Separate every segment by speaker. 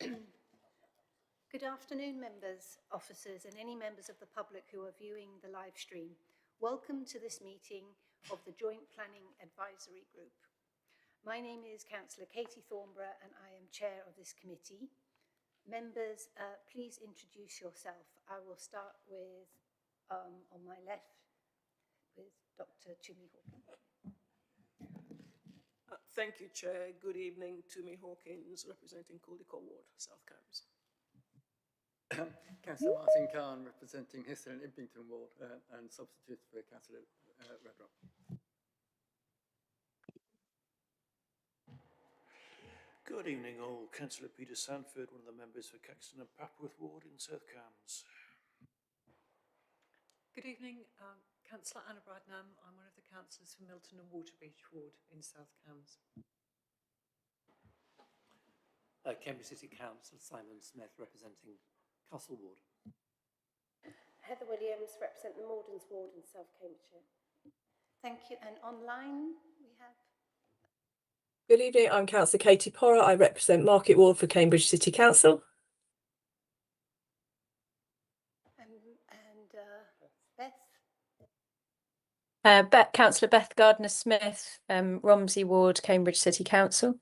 Speaker 1: Good afternoon, members, officers, and any members of the public who are viewing the live stream. Welcome to this meeting of the Joint Planning Advisory Group. My name is Councillor Katie Thornborough and I am chair of this committee. Members, please introduce yourself. I will start with, on my left, with Dr. Tumi Hawkins.
Speaker 2: Thank you, Chair. Good evening. Tumi Hawkins, representing Caldicot Ward, South Cambs.
Speaker 3: Councillor Martin Khan, representing Histon and Impington Ward, and substitute for Councillor Redrock.
Speaker 4: Good evening all. Councillor Peter Sanford, one of the members for Caxton and Papworth Ward in South Cambs.
Speaker 5: Good evening, Councillor Anna Bradnam. I'm one of the councillors for Milton and Waterbeach Ward in South Cambs.
Speaker 6: Cambridge City Council, Simon Smith, representing Castle Ward.
Speaker 7: Heather Williams, representing the Mordens Ward in South Cambridgeshire.
Speaker 1: Thank you. And online we have...
Speaker 8: Good evening, I'm Councillor Katie Porrer. I represent Market Ward for Cambridge City Council.
Speaker 1: Beth?
Speaker 9: Councillor Beth Gardner-Smith, Romsey Ward, Cambridge City Council.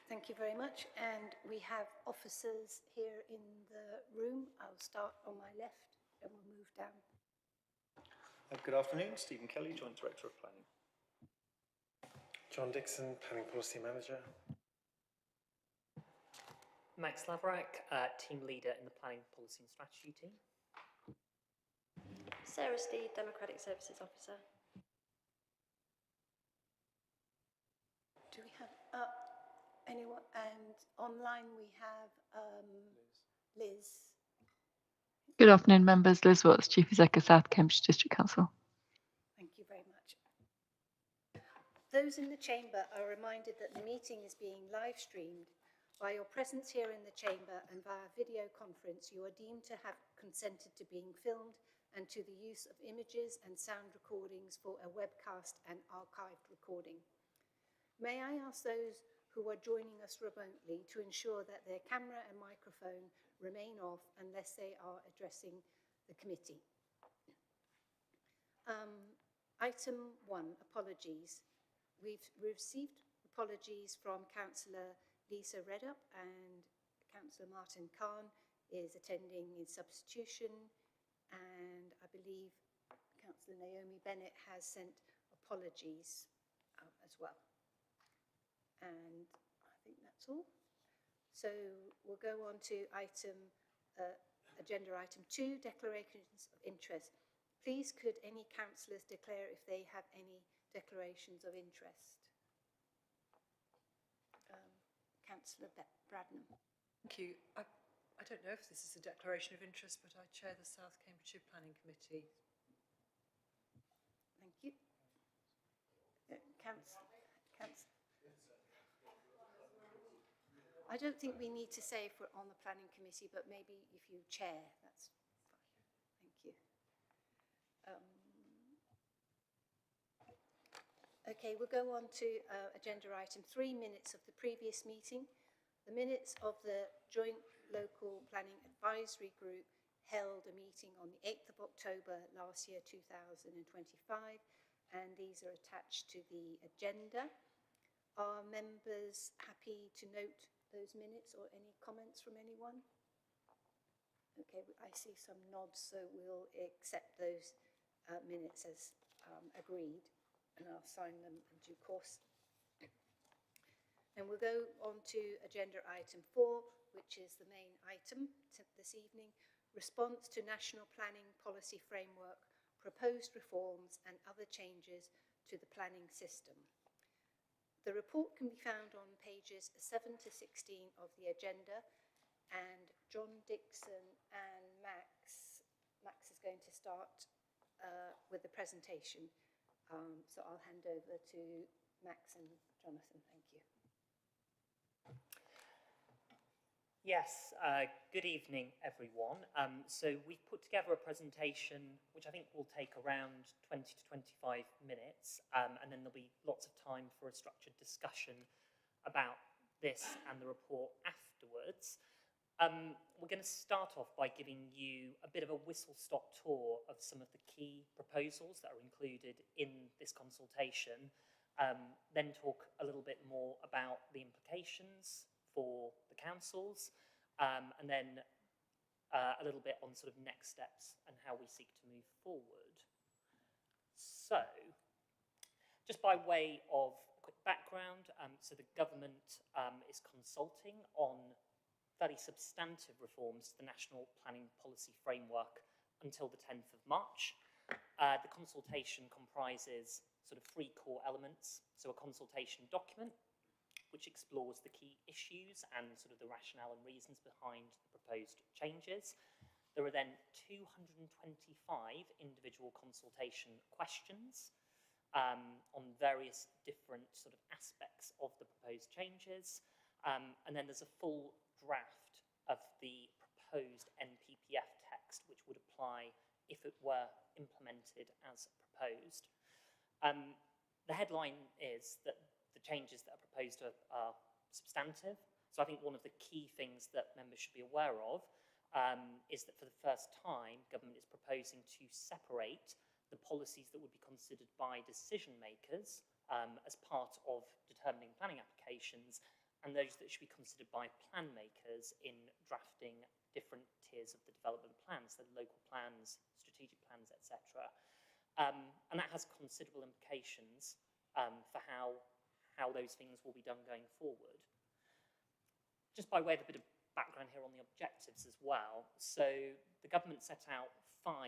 Speaker 1: Thank you very much. And we have officers here in the room. I'll start on my left and we'll move down.
Speaker 10: Good afternoon, Stephen Kelly, Joint Director of Planning.
Speaker 11: John Dixon, Planning Policy Manager.
Speaker 12: Max Laverack, Team Leader in the Planning Policy and Strategy team.
Speaker 7: Sarah Steed, Democratic Services Officer.
Speaker 1: Do we have anyone? And online we have Liz.
Speaker 13: Good afternoon, members. Liz Watts, Chief Executive, South Cambridge District Council.
Speaker 1: Thank you very much. Those in the chamber are reminded that the meeting is being live streamed. By your presence here in the chamber and via video conference, you are deemed to have consented to being filmed and to the use of images and sound recordings for a webcast and archived recording. May I ask those who are joining us remotely to ensure that their camera and microphone remain off unless they are addressing the committee. Item 1, apologies. We've received apologies from Councillor Lisa Reddup and Councillor Martin Khan is attending in substitution, and I believe Councillor Naomi Bennett has sent apologies as well. And I think that's all. So we'll go on to agenda item 2, declarations of interest. Please could any councillors declare if they have any declarations of interest? Councillor Bradnam.
Speaker 5: Thank you. I don't know if this is a declaration of interest, but I chair the South Cambridgeshire Planning Committee.
Speaker 1: Thank you. I don't think we need to say if we're on the planning committee, but maybe if you chair, that's fine. Thank you. Okay, we'll go on to agenda item 3, minutes of the previous meeting. The minutes of the Joint Local Planning Advisory Group held a meeting on the 8th of October last year, 2025, and these are attached to the agenda. Are members happy to note those minutes or any comments from anyone? Okay, I see some nods, so we'll accept those minutes as agreed. And I'll sign them in due course. And we'll go on to agenda item 4, which is the main item this evening, response to National Planning Policy Framework, proposed reforms and other changes to the planning system. The report can be found on pages 7 to 16 of the agenda, and John Dixon and Max is going to start with the presentation. So I'll hand over to Max and Jonathan. Thank you.
Speaker 12: Yes, good evening, everyone. So we've put together a presentation which I think will take around 20 to 25 minutes, and then there'll be lots of time for a structured discussion about this and the report after. afterwards. We're going to start off by giving you a bit of a whistle-stop tour of some of the key proposals that are included in this consultation, then talk a little bit more about the implications for the councils, and then a little bit on sort of next steps and how we seek to move forward. So, just by way of a quick background, so the government is consulting on fairly substantive reforms to the National Planning Policy Framework until the 10th of March. The consultation comprises sort of 3 core elements. So a consultation document, which explores the key issues and sort of the rationale and reasons behind the proposed changes. There are then 225 individual consultation questions on various different sort of aspects of the proposed changes. And then there's a full draft of the proposed NPPF text, which would apply if it were implemented as proposed. The headline is that the changes that are proposed are substantive. So I think one of the key things that members should be aware of is that for the first time, government is proposing to separate the policies that would be considered by decision makers as part of determining planning applications and those that should be considered by plan makers in drafting different tiers of the development plans, the local plans, strategic plans, etc. And that has considerable implications for how those things will be done going forward. Just by way of a bit of background here on the objectives as well. So the government set out 5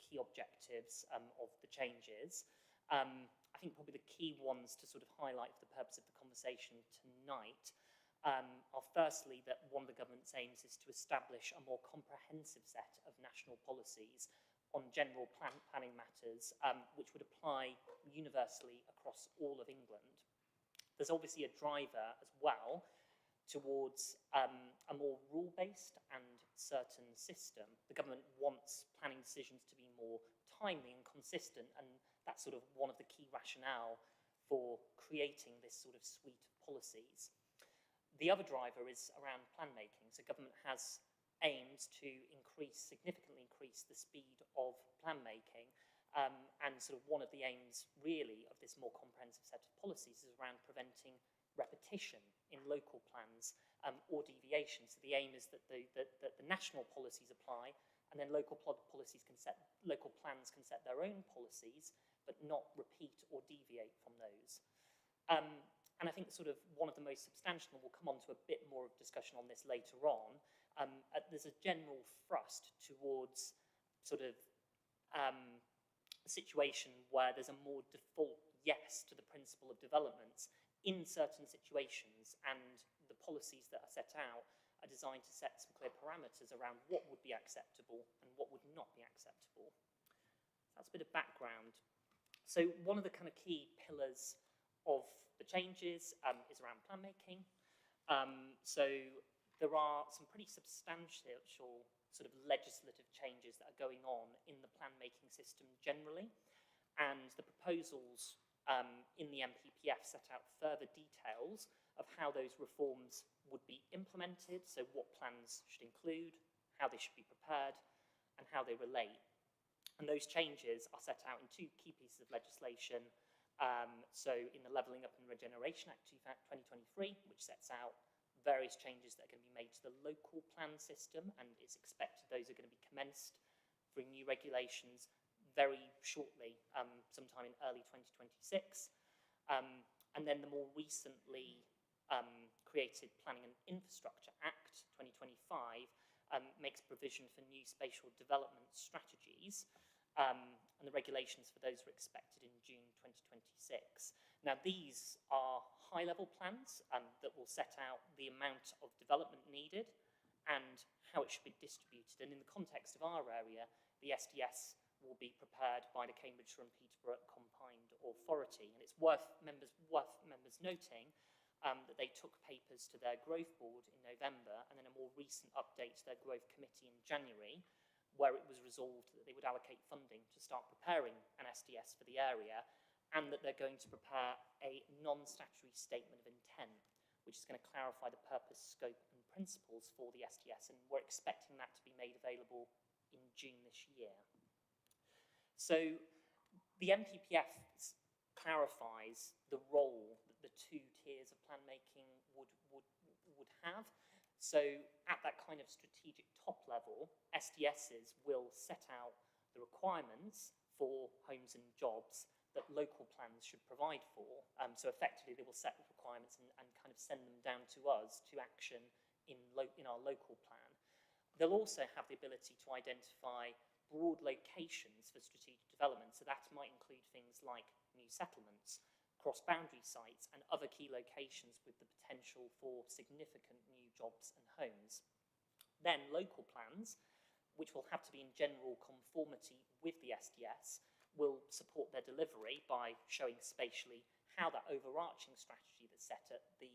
Speaker 12: key objectives of the changes. I think probably the key ones to sort of highlight for the purpose of the conversation tonight are firstly that one of the government's aims is to establish a more comprehensive set of national policies on general planning matters, which would apply universally across all of England. There's obviously a driver as well towards a more rule-based and certain system. The government wants planning decisions to be more timely and consistent, and that's sort of one of the key rationale for creating this sort of suite of policies. The other driver is around plan making. So government has aims to significantly increase the speed of plan making, and sort of one of the aims really of this more comprehensive set of policies is around preventing repetition in local plans or deviation. So the aim is that the national policies apply, and then local plans can set their own policies, but not repeat or deviate from those. And I think sort of one of the most substantial, and we'll come on to a bit more of discussion on this later on, there's a general thrust towards sort of a situation where there's a more default yes to the principle of developments in certain situations, and the policies that are set out are designed to set some clear parameters around what would be acceptable and what would not be acceptable. That's a bit of background. So one of the kind of key pillars of the changes is around plan making. So there are some pretty substantial sort of legislative changes that are going on in the plan making system generally, and the proposals in the NPPF set out further details of how those reforms would be implemented, so what plans should include, how they should be prepared, and how they relate. And those changes are set out in 2 key pieces of legislation. So in the Levelling Up and Regeneration Act 2023, which sets out various changes that are going to be made to the local plan system, and it's expected those are going to be commenced through new regulations very shortly, sometime in early 2026. And then the more recently created Planning and Infrastructure Act 2025 makes provision for new spatial development strategies, and the regulations for those are expected in June 2026. Now these are high-level plans that will set out the amount of development needed and how it should be distributed. And in the context of our area, the SDS will be prepared by the Cambridgeshire and Peterborough Combined Authority. And it's worth members noting that they took papers to their growth board in November, and then a more recent update to their growth committee in January, where it was resolved that they would allocate funding to start preparing an SDS for the area, and that they're going to prepare a non-statutory statement of intent, which is going to clarify the purpose, scope and principles for the SDS, and we're expecting that to be made available in June this year. So the MPPF clarifies the role that the two tiers of plan making would have. So at that kind of strategic top level, SDSs will set out the requirements for homes and jobs that local plans should provide for. So effectively, they will set the requirements and kind of send them down to us to action in our local plan. They'll also have the ability to identify broad locations for strategic development. So that might include things like new settlements, cross-boundary sites, and other key locations with the potential for significant new jobs and homes. Then local plans, which will have to be in general conformity with the SDS, will support their delivery by showing spatially how that overarching strategy that's set at the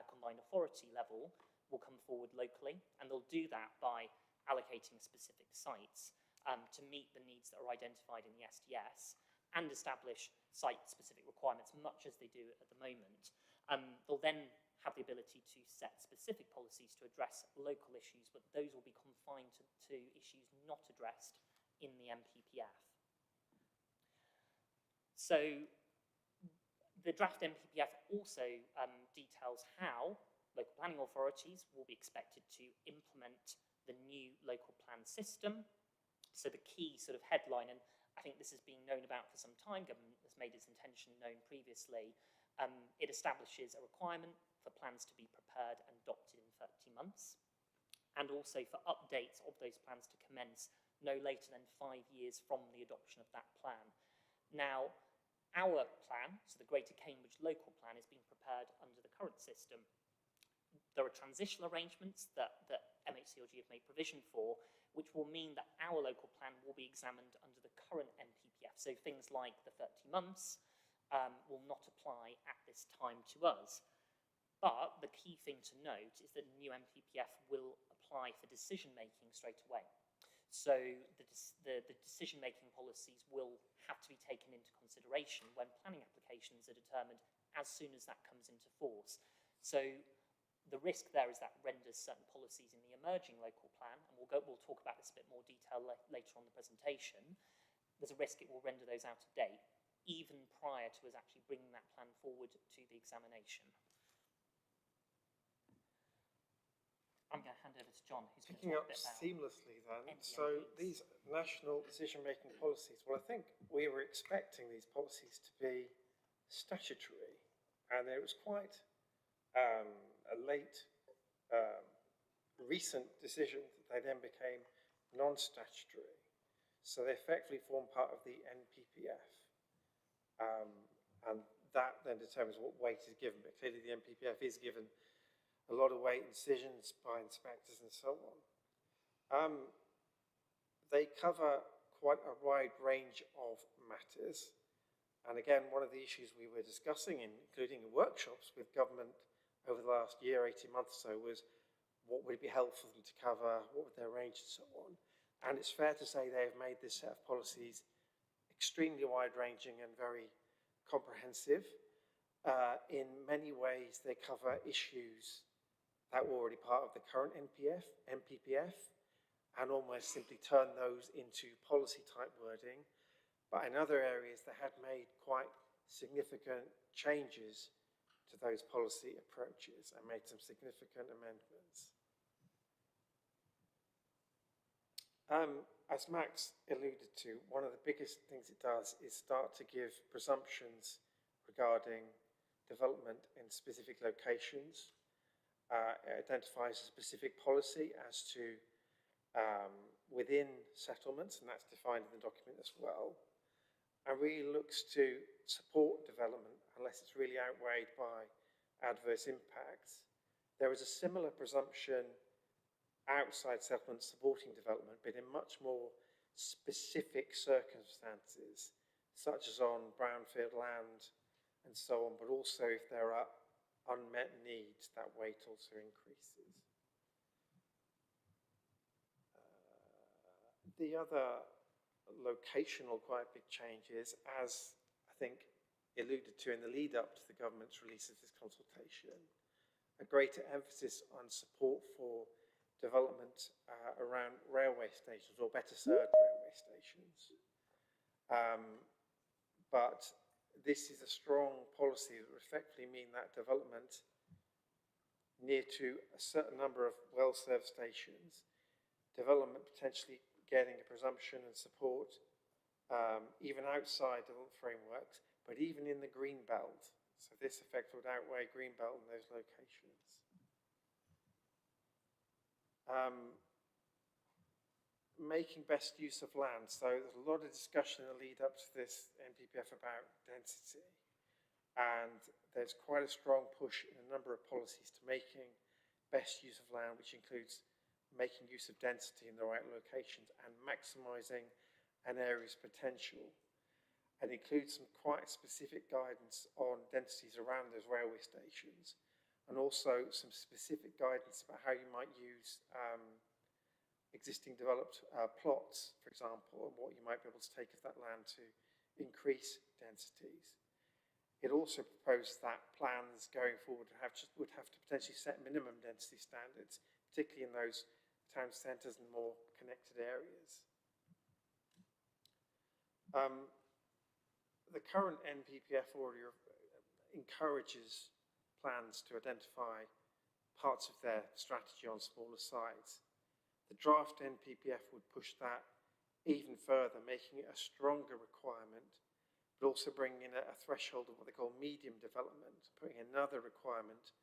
Speaker 12: combined authority level will come forward locally, and they'll do that by allocating specific sites to meet the needs that are identified in the SDS and establish site-specific requirements, much as they do at the moment. They'll then have the ability to set specific policies to address local issues, but those will be confined to issues not addressed in the MPPF. So the draft MPPF also details how local planning authorities will be expected to implement the new local plan system. So the key sort of headline, and I think this has been known about for some time, government has made its intention known previously, it establishes a requirement for plans to be prepared and adopted in 30 months, and also for updates of those plans to commence no later than 5 years from the adoption of that plan. Now, our plan, so the Greater Cambridge Local Plan, is being prepared under the current system. There are transitional arrangements that MHCLG have made provision for, which will mean that our local plan will be examined under the current MPPF. So things like the 30 months will not apply at this time to us. But the key thing to note is that the new MPPF will apply for decision-making straight away. So the decision-making policies will have to be taken into consideration when planning applications are determined as soon as that comes into force. So the risk there is that renders certain policies in the emerging local plan, and we'll talk about this a bit more detail later on the presentation. There's a risk it will render those out of date, even prior to us actually bringing that plan forward to the examination. I'm going to hand over to John, who's
Speaker 11: Picking
Speaker 12: going to talk
Speaker 11: up
Speaker 12: a bit about
Speaker 11: seamlessly then,
Speaker 12: NPAs.
Speaker 11: so these national decision-making policies, well, I think we were expecting these policies to be statutory, and it was quite a late, recent decision that they then became non-statutory. So they effectively form part of the NPPF, and that then determines what weight is given, but clearly the NPPF is given a lot of weight in decisions by inspectors and so on. They cover quite a wide range of matters. And again, one of the issues we were discussing, including in workshops with government over the last year, 18 months or so, was what would it be helpful for them to cover, what would their range and so on. And it's fair to say they have made this set of policies extremely wide-ranging and very comprehensive. In many ways, they cover issues that were already part of the current MPPF, and almost simply turn those into policy-type wording. But in other areas, they had made quite significant changes to those policy approaches and made some significant amendments. As Max alluded to, one of the biggest things it does is start to give presumptions regarding development in specific locations. It identifies a specific policy as to within settlements, and that's defined in the document as well, and really looks to support development unless it's really outweighed by adverse impacts. There is a similar presumption outside settlements supporting development, but in much more specific circumstances, such as on brownfield land and so on, but also if there are unmet needs, that weight also increases. The other locational quite big change is, as I think alluded to in the lead up to the government's release of this consultation, a greater emphasis on support for development around railway stations, or better served railway stations. But this is a strong policy that would effectively mean that development near to a certain number of well-served stations, development potentially getting a presumption and support even outside development frameworks, but even in the green belt. So this effect would outweigh green belt in those locations. Making best use of land. So there's a lot of discussion in the lead up to this NPPF about density. And there's quite a strong push in a number of policies to making best use of land, which includes making use of density in the right locations and maximising an area's potential. And includes some quite specific guidance on densities around those railway stations, and also some specific guidance about how you might use existing developed plots, for example, and what you might be able to take of that land to increase densities. It also proposed that plans going forward would have to potentially set minimum density standards, particularly in those town centres and more connected areas. The current NPPF already encourages plans to identify parts of their strategy on smaller sites. The draft NPPF would push that even further, making it a stronger requirement, but also bringing in a threshold of what they call medium development, putting another requirement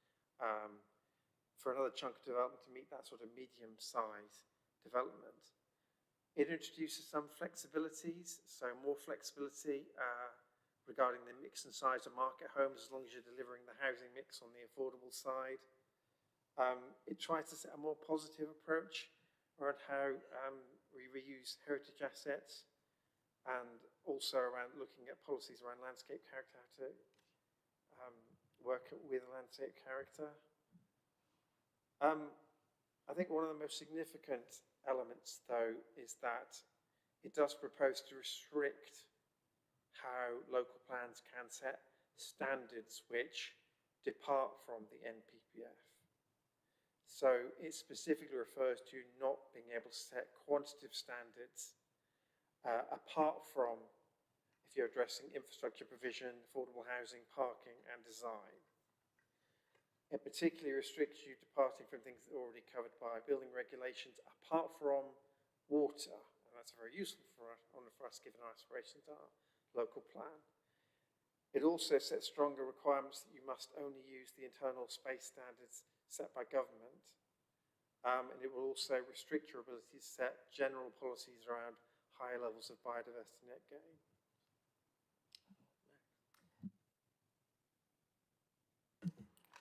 Speaker 11: for another chunk of development to meet that sort of medium size development. It introduces some flexibilities, so more flexibility regarding the mix and size of market homes, as long as you're delivering the housing mix on the affordable side. It tries to set a more positive approach around how we reuse heritage assets, and also around looking at policies around landscape character, how to work with landscape character. I think one of the most significant elements, though, is that it does propose to restrict how local plans can set standards which depart from the NPPF. So it specifically refers to not being able to set quantitative standards apart from if you're addressing infrastructure provision, affordable housing, parking, and design. It particularly restricts you departing from things that are already covered by building regulations apart from water, and that's very useful for us given our aspirations to our local plan. It also sets stronger requirements that you must only use the internal space standards set by government, and it will also restrict your ability to set general policies around higher levels of biodiversity net gain.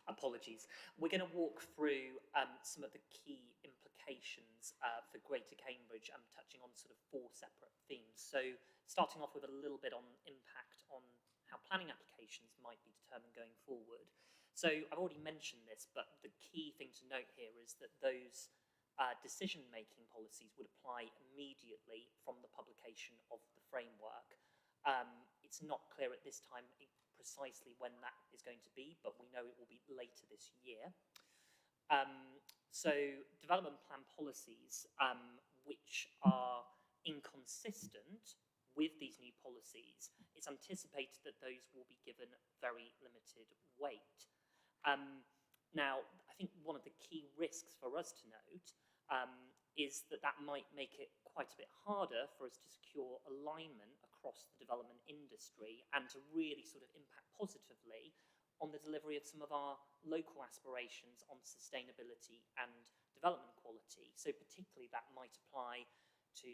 Speaker 12: Apologies. We're going to walk through some of the key implications for Greater Cambridge, touching on sort of 4 separate themes. So starting off with a little bit on impact on how planning applications might be determined going forward. So I've already mentioned this, but the key thing to note here is that those decision-making policies would apply immediately from the publication of the framework. It's not clear at this time precisely when that is going to be, but we know it will be later this year. So development plan policies which are inconsistent with these new policies, it's anticipated that those will be given very limited weight. Now, I think one of the key risks for us to note is that that might make it quite a bit harder for us to secure alignment across the development industry and to really sort of impact positively on the delivery of some of our local aspirations on sustainability and development quality. So particularly that might apply to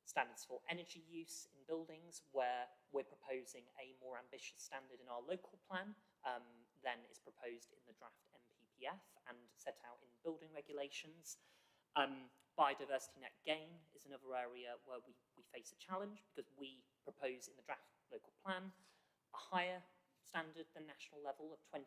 Speaker 12: standards for energy use in buildings, where we're proposing a more ambitious standard in our local plan than is proposed in the draft NPPF and set out in building regulations. Biodiversity net gain is another area where we face a challenge, because we propose in the draft local plan a higher standard than national level of 20%.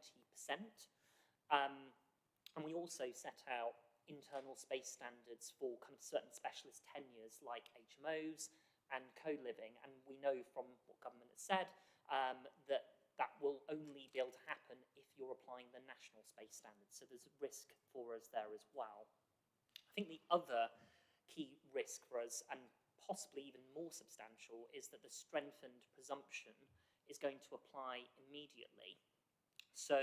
Speaker 12: And we also set out internal space standards for kind of certain specialist tenures like HMOs and co-living. And we know from what government has said that that will only be able to happen if you're applying the national space standards. So for us there as well. I think the other key risk for us, and possibly even more substantial, is that the strengthened presumption is going to apply immediately. So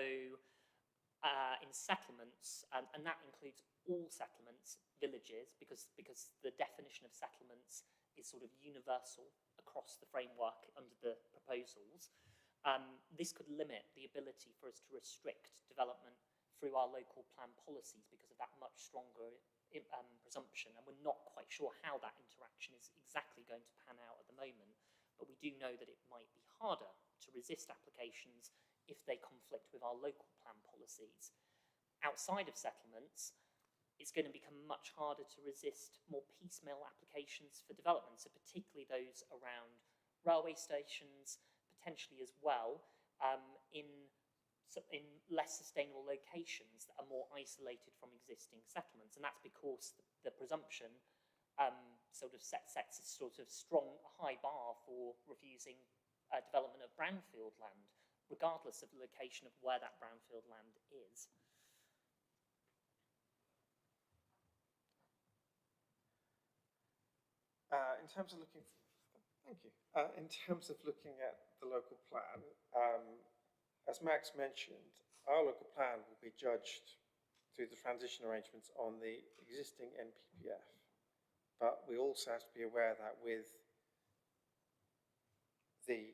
Speaker 12: in settlements, and that includes all settlements, villages, because the definition of settlements is sort of universal across the framework under the proposals, this could limit the ability for us to restrict development through our local plan policies because of that much stronger presumption, and we're not quite sure how that interaction is exactly going to pan out at the moment, but we do know that it might be harder to resist applications if they conflict with our local plan policies. Outside of settlements, it's going to become much harder to resist more piecemeal applications for development, so particularly those around railway stations, potentially as well, in less sustainable locations that are more isolated from existing settlements. And that's because the presumption sort of sets a sort of strong, high bar for refusing development of brownfield land, regardless of the location of where that brownfield land is.
Speaker 11: In terms of looking, thank you. In terms of looking at the local plan, as Max mentioned, our local plan will be judged through the transition arrangements on the existing NPPF. But we also have to be aware that with the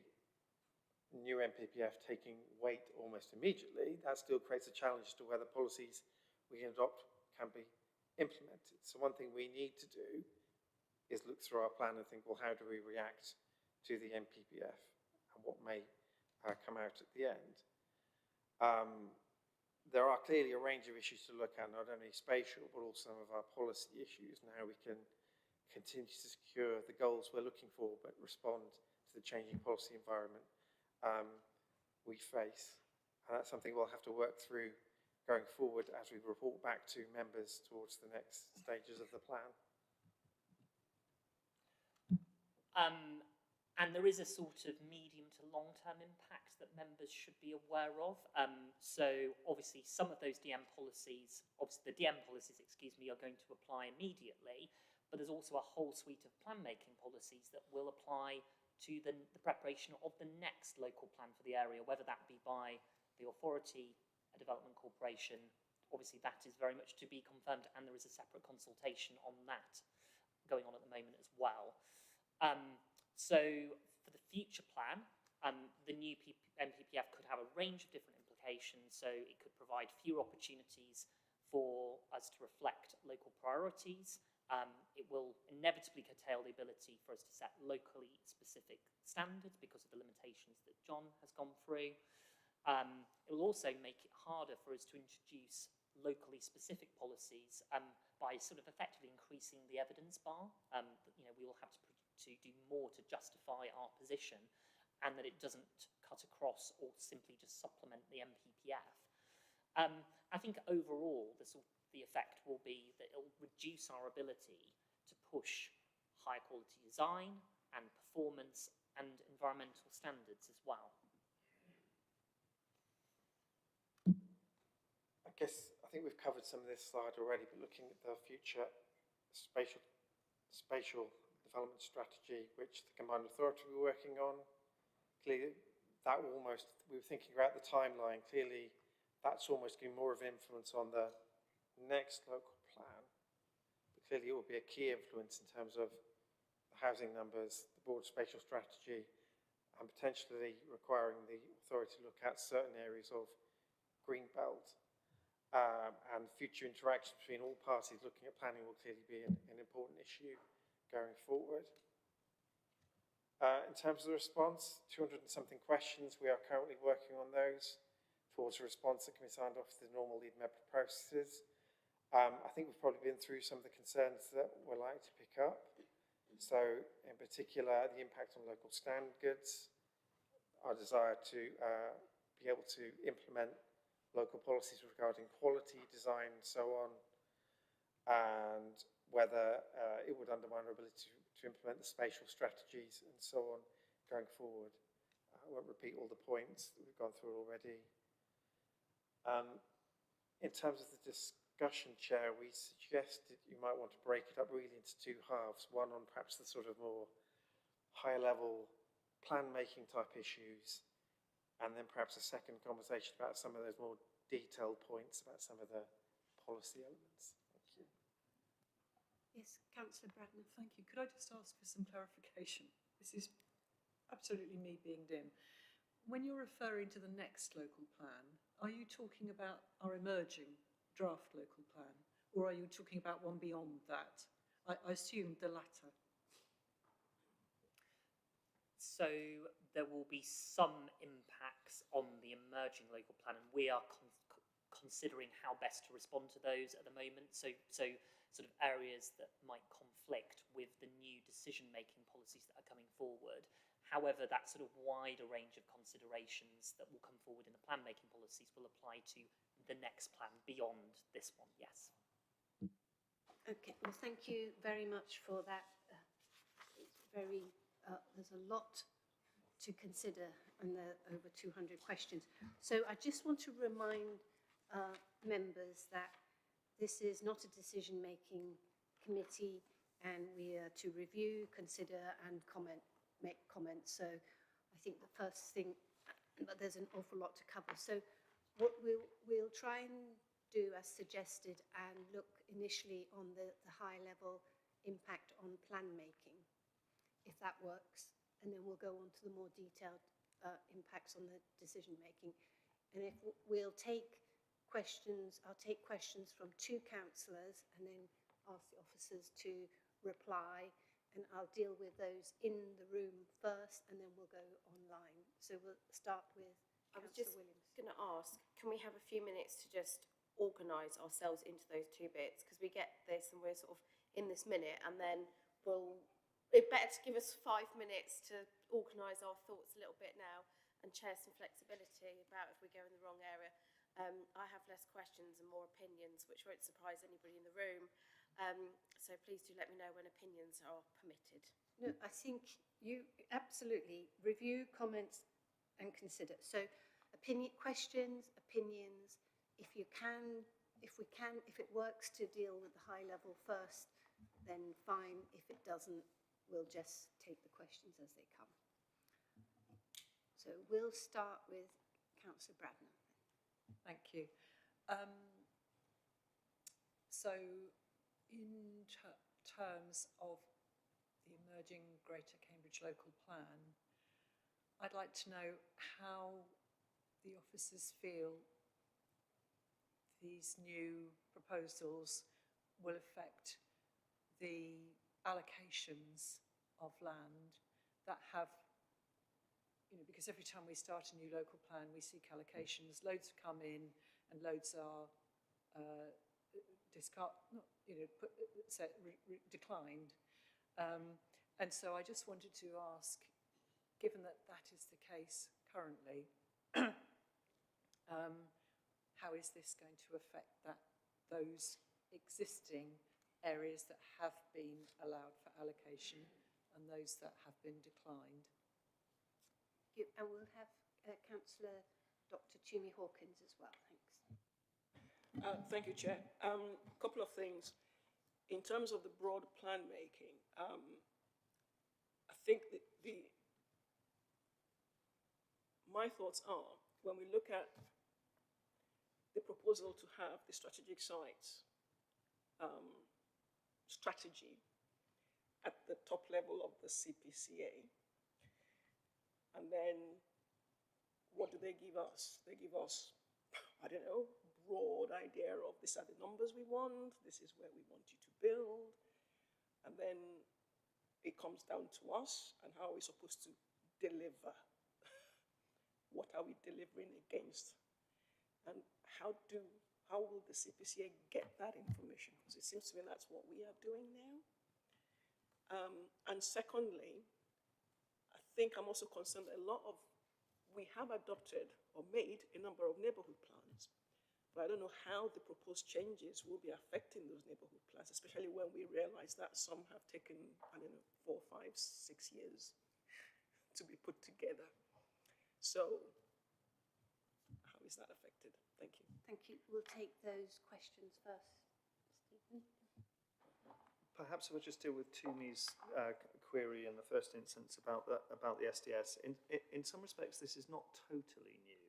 Speaker 11: new NPPF taking weight almost immediately, that still creates a challenge to whether policies we can adopt can be implemented. So one thing we need to do is look through our plan and think, well, how do we react to the NPPF and what may come out at the end? There are clearly a range of issues to look at, not only spatial, but also some of our policy issues and how we can continue to secure the goals we're looking for, but respond to the changing policy environment we face. And that's something we'll have to work through going forward as we report back to members towards the next stages of the plan.
Speaker 12: And there is a sort of medium to long-term impact that members should be aware of. So obviously some of those DM policies, obviously the DM policies, are going to apply immediately, but there's also a whole suite of plan-making policies that will apply to the preparation of the next local plan for the area, whether that be by the authority, a development corporation. Obviously that is very much to be confirmed, and there is a separate consultation on that going on at the moment as well. So for the future plan, the new NPPF could have a range of different implications. So it could provide fewer opportunities for us to reflect local priorities. It will inevitably curtail the ability for us to set locally specific standards because of the limitations that John has gone through. It will also make it harder for us to introduce locally specific policies by sort of effectively increasing the evidence bar. We will have to do more to justify our position, and that it doesn't cut across or simply just supplement the NPPF. I think overall the effect will be that it will reduce our ability to push high quality design and performance and environmental standards as well.
Speaker 11: I think we've covered some of this slide already, but looking at the future spatial development strategy, which the combined authority will be working on, clearly that will we were thinking about the timeline, clearly that's almost giving more of influence on the next local plan, but clearly it will be a key influence in terms of the housing numbers, the broad spatial strategy, and potentially requiring the authority to look at certain areas of green belt. And future interactions between all parties looking at planning will clearly be an important issue going forward. In terms of the response, 200 and something questions, we are currently working on those towards a response that can be signed off to the normal lead member processes. I think we've probably been through some of the concerns that we're likely to pick up. So in particular, the impact on local standards, our desire to be able to implement local policies regarding quality, design, and so on, and whether it would undermine our ability to implement the spatial strategies and so on going forward. I won't repeat all the points that we've gone through already. In terms of the discussion, Chair, we suggested you might want to break it up really into two halves. One on perhaps the sort of more high-level plan-making type issues, and then perhaps a second conversation about some of those more detailed points about some of the policy elements. Thank you.
Speaker 1: Yes, Councillor Bradnam.
Speaker 5: Thank you. Could I just ask for some clarification? This is absolutely me being dim. When you're referring to the next local plan, are you talking about our emerging draft local plan, or are you talking about one beyond that? I assume the latter.
Speaker 12: So there will be some impacts on the emerging local plan, and we are considering how best to respond to those at the moment. So sort of areas that might conflict with the new decision-making policies that are coming forward. However, that sort of wider range of considerations that will come forward in the plan-making policies will apply to the next plan beyond this one, yes.
Speaker 1: Okay, well, thank you very much for that. There's a lot to consider, and there are over 200 questions. So I just want to remind members that this is not a decision-making committee, and we are to review, consider, and make comments. So I think the first thing, but there's an awful lot to cover. So what we'll try and do as suggested, and look initially on the high-level impact on plan making, if that works, and then we'll go on to the more detailed impacts on the decision making. And if we'll take questions, I'll take questions from 2 councillors and then ask the officers to reply, and I'll deal with those in the room first, and then we'll go online. So we'll start with Councillor Williams.
Speaker 7: Going to ask, can we have a few minutes to just organise ourselves into those 2 bits, because we get this and we're sort of in this minute, and then it's better to give us 5 minutes to organise our thoughts a little bit now and share some flexibility about if we go in the wrong area. I have less questions and more opinions, which won't surprise anybody in the room. So please do let me know when opinions are permitted.
Speaker 1: No, I think you absolutely review, comments, and consider. So questions, opinions, if we can, if it works to deal with the high level first, then fine. If it doesn't, we'll just take the questions as they come. So we'll start with Councillor Bradnam.
Speaker 5: Thank you. So in terms of the emerging Greater Cambridge local plan, I'd like to know how the officers feel these new proposals will affect the allocations of land that have, because every time we start a new local plan, we seek allocations, loads come in and loads are declined. And so I just wanted to ask, given that that is the case currently, how is this going to affect those existing areas that have been allowed for allocation and those that have been declined?
Speaker 1: And we'll have Councillor Dr. Tumi Hawkins as well. Thanks.
Speaker 2: Thank you, Chair. A couple of things. In terms of the broad plan making, I think that my thoughts are, when we look at the proposal to have the strategic sites strategy at the top level of the CPCA, and then what do they give us? They give us, I don't know, broad idea of these are the numbers we want, this is where we want you to build, and then it comes down to us and how are we supposed to deliver. What are we delivering against? And how will the CPCA get that information? Because it seems to me that's what we are doing now. And secondly, I think I'm also concerned that we have adopted or made a number of neighborhood plans, but I don't know how the proposed changes will be affecting those neighborhood plans, especially when we realize that some have taken, I don't know, 4, 5, 6 years to be put together. So how is is that affected? Thank you.
Speaker 1: Thank you. We'll take those questions first. Stephen?
Speaker 10: Perhaps if I just deal with Toomey's query in the first instance about the SDS. In some respects, this is not totally new.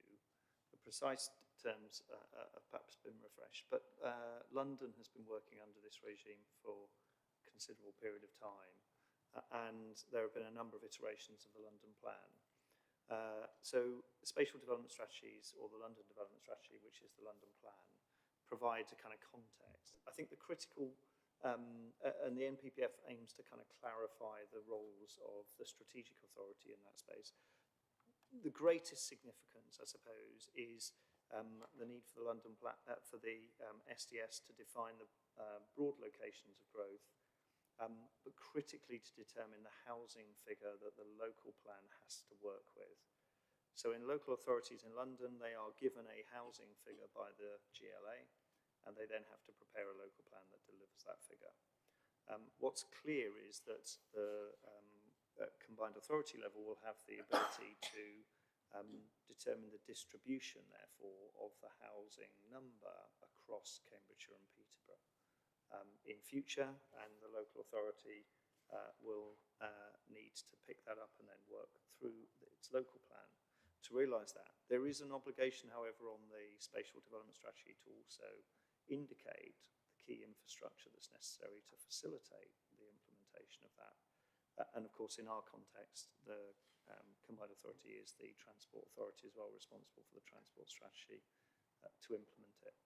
Speaker 10: The precise terms have perhaps been refreshed, but London has been working under this regime for a considerable period of time, and there have been a number of iterations of the London plan. So spatial development strategies, or the London development strategy, which is the London plan, provides a kind of context. I think the critical and the NPPF aims to kind of clarify the roles of the strategic authority in that space. The greatest significance, I suppose, is the need for the London for the SDS to define the broad locations of growth, but critically to determine the housing figure that the local plan has to work with. So in local authorities in London, they are given a housing figure by the GLA, and they then have to prepare a local plan that delivers that figure. What's clear is that the combined authority level will have the ability to determine the distribution, therefore, of the housing number across Cambridgeshire and Peterborough in future, and the local authority will need to pick that up and then work through its local plan to realise that. There is an obligation, however, on the spatial development strategy to also indicate the key infrastructure that's necessary to facilitate the implementation of that. And of course, in our context, the combined authority is the transport authority as well, responsible for the transport strategy to implement it.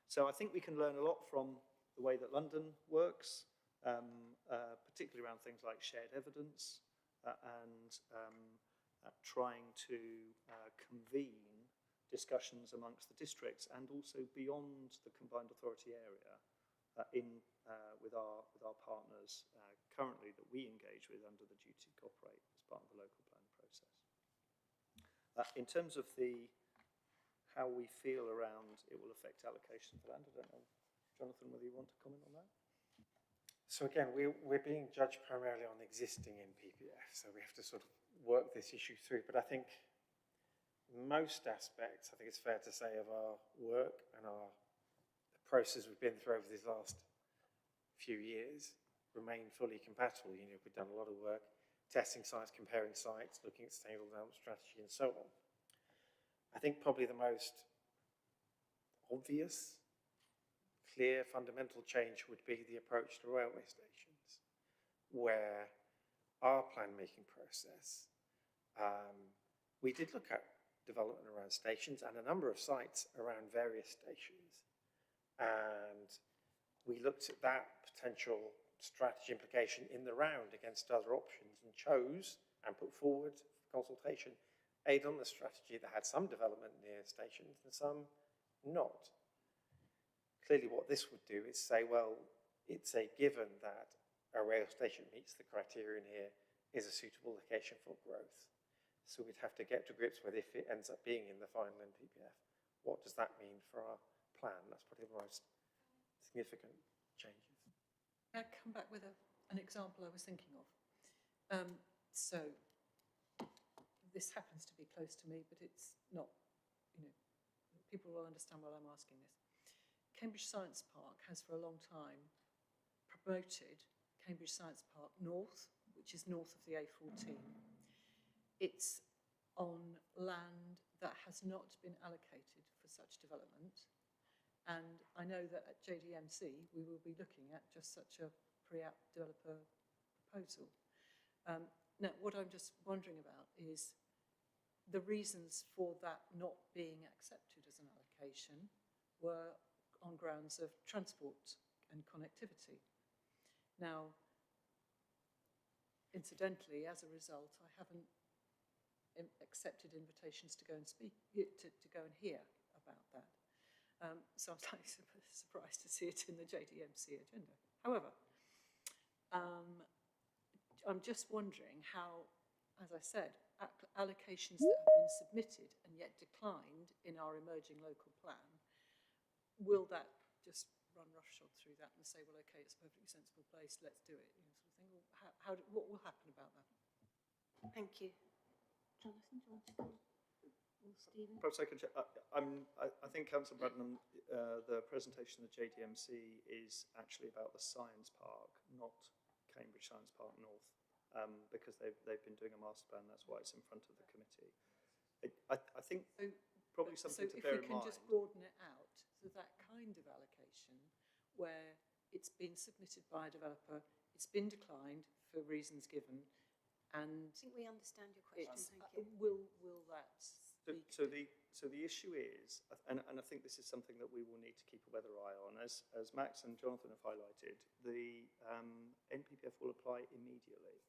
Speaker 10: So I think we can learn a lot from the way that London works, particularly around things like shared evidence and trying to convene discussions amongst the districts and also beyond the combined authority area with our partners currently that we engage with under the duty to cooperate as part of the local plan process. In terms of how we feel around it will affect allocation for land, I don't know, Jonathan, whether you want to comment on that?
Speaker 11: So again, we're being judged primarily on existing NPPF, so we have to sort of work this issue through. But I think most aspects, I think it's fair to say, of our work and the process we've been through over these last few years remain fully compatible. You know, we've done a lot of work testing sites, comparing sites, looking at sustainable development strategy and so on. I think probably the most obvious, clear, fundamental change would be the approach to railway stations, where our plan-making process, we did look at development around stations and a number of sites around various stations. And we looked at that potential strategy implication in the round against other options and chose and put forward consultation aid on the strategy that had some development near stations and some not. Clearly what this would do is say, well, it's a given that a rail station meets the criterion here, is a suitable location for growth. So we'd have to get to grips with if it ends up being in the final NPPF, what does that mean for our plan? That's probably the most significant changes.
Speaker 5: Can I come back with an example I was thinking of? So this happens to be close to me, but it's not, you know, people will understand why I'm asking this. Cambridge Science Park has for a long time promoted Cambridge Science Park North, which is north of the A14. It's on land that has not been allocated for such development. And I know that at JDMC, we will be looking at just such a pre-app developer proposal. Now, what I'm just wondering about is the reasons for that not being accepted as an allocation were on grounds of transport and connectivity. Now, incidentally, as a result, I haven't accepted invitations to go and speak, to go and hear about that. So I'm slightly surprised to see it in the JDMC agenda. However, I'm just wondering how, as I said, allocations that have been submitted and yet declined in our emerging local plan, will that just run roughshod through that and say, well, okay, it's a perfectly sensible place, let's do it, you know, sort of thing? Or what will happen about that?
Speaker 1: Thank you. Jonathan, do you want to go? Stephen?
Speaker 10: Perhaps I can check. I think Councillor Bradnam, the presentation of the JDMC is actually about the Science Park, not Cambridge Science Park North, because they've been doing a master plan. That's why it's in front of the committee. I think probably something to bear in mind.
Speaker 5: So if we can just broaden it out, so that kind of allocation where it's been submitted by a developer, it's been declined for reasons given, and
Speaker 1: I think we understand your question. Thank you.
Speaker 5: Will that?
Speaker 10: So the issue is, and I think this is something that we will need to keep a weather eye on, as Max and Jonathan have highlighted, the NPPF will apply immediately.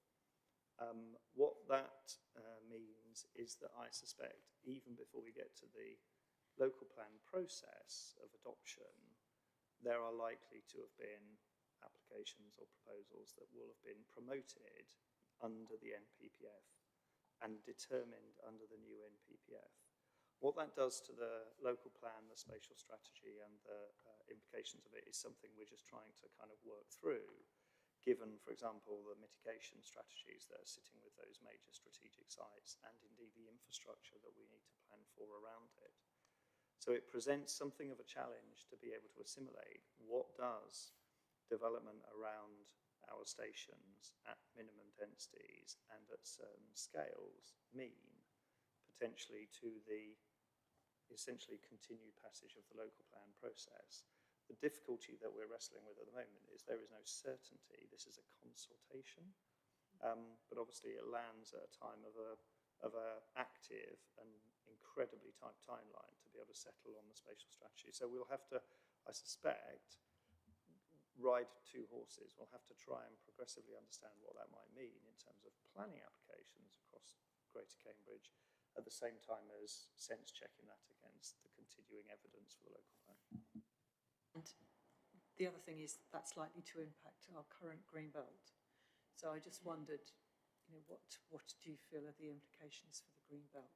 Speaker 10: What that means is that I suspect, even before we get to the local plan process of adoption, there are likely to have been applications or proposals that will have been promoted under the NPPF and determined under the new NPPF. What that does to the local plan, the spatial strategy and the implications of it is something we're just trying to kind of work through, given, for example, the mitigation strategies that are sitting with those major strategic sites and indeed the infrastructure that we need to plan for around it. So it presents something of a challenge to be able to assimilate what does development around our stations at minimum densities and at certain scales mean potentially to the essentially continued passage of the local plan process. The difficulty that we're wrestling with at the moment is there is no certainty. This is a consultation, but obviously it lands at a time of a active and incredibly tight timeline to be able to settle on the spatial strategy. So we'll have to, I suspect, ride two horses. We'll have to try and progressively understand what that might mean in terms of planning applications across Greater Cambridge, at the same time as sense checking that against the continuing evidence for the local plan.
Speaker 5: And the other thing is that's likely to impact our current green belt. So I just wondered, you know, what do you feel are the implications for the green belt?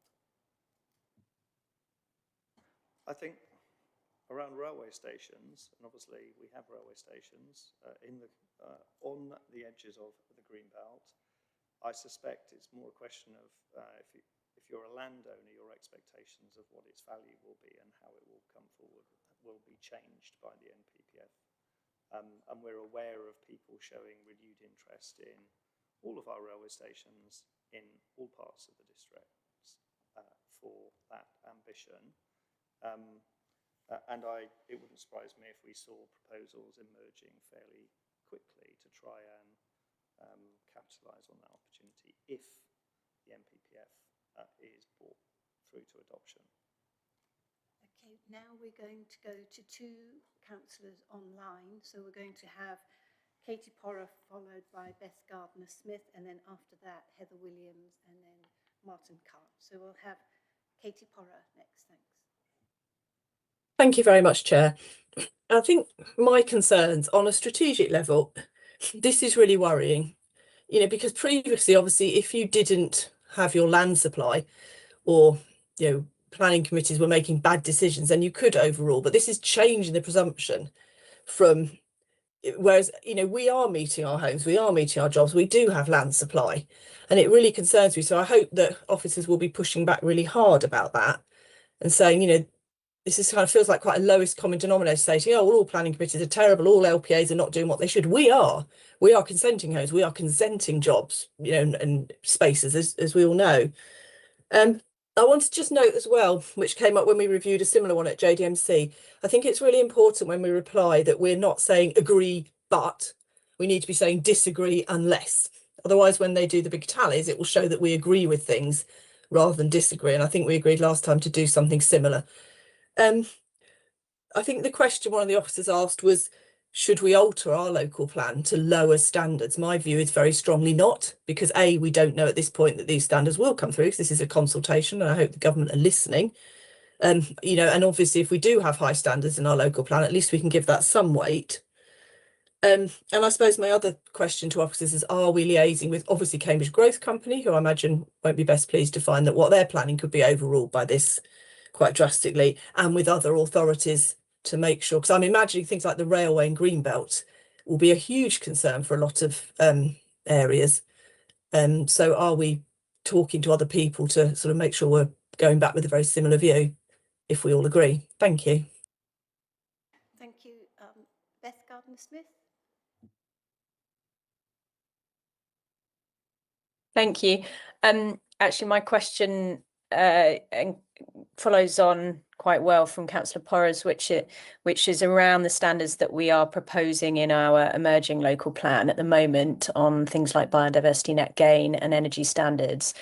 Speaker 10: I think around railway stations, and obviously we have railway stations on the edges of the green belt, I suspect it's more a question of if you're a landowner, your expectations of what its value will be and how it will come forward will be changed by the NPPF. And we're aware of people showing renewed interest in all of our railway stations in all parts of the districts for that ambition. And it wouldn't surprise me if we saw proposals emerging fairly quickly to try and capitalise on that opportunity if the NPPF is brought through to adoption.
Speaker 1: Okay, now we're going to go to two councillors online. So we're going to have Katie Porrer followed by Beth Gardner-Smith, and then after that Heather Williams and then Martin Carr. So we'll have Katie Porrer next. Thanks.
Speaker 8: Thank you very much, Chair. I think my concerns on a strategic level, this is really worrying, you know, because previously, obviously, if you didn't have your land supply or, you know, planning committees were making bad decisions, then you could overrule. But this is changing the presumption from, whereas, you know, we are meeting our homes, we are meeting our jobs, we do have land supply, and it really concerns me. So I hope that officers will be pushing back really hard about that and saying, you know, this is kind of feels like quite a lowest common denominator, saying, oh, well, all planning committees are terrible, all LPAs are not doing what they should. We are consenting homes, we are consenting jobs, you know, and spaces, as we all know. I want to just note as well, which came up when we reviewed a similar one at JDMC, I think it's really important when we reply that we're not saying agree, but we need to be saying disagree unless. Otherwise, when they do the big tallies, it will show that we agree with things rather than disagree. And I think we agreed last time to do something similar. I think the question one of the officers asked was, should we alter our local plan to lower standards? My view is very strongly not, because A, we don't know at this point that these standards will come through, because this is a consultation and I hope the government are listening. You know, and obviously if we do have high standards in our local plan, at least we can give that some weight. And I suppose my other question to officers is, are we liaising with obviously Cambridge Growth Company, who I imagine won't be best pleased to find that what they're planning could be overruled by this quite drastically, and with other authorities to make sure, because I'm imagining things like the railway and Greenbelt will be a huge concern for a lot of areas. So are we talking to other people to sort of make sure we're going back with a very similar view, if we all agree. Thank you.
Speaker 1: Thank you. Beth Gardner-Smith?
Speaker 9: Thank you. Actually, my question follows on quite well from Councillor Porras, which is around the standards that we are proposing in our emerging local plan at the moment on things like biodiversity net gain and energy standards.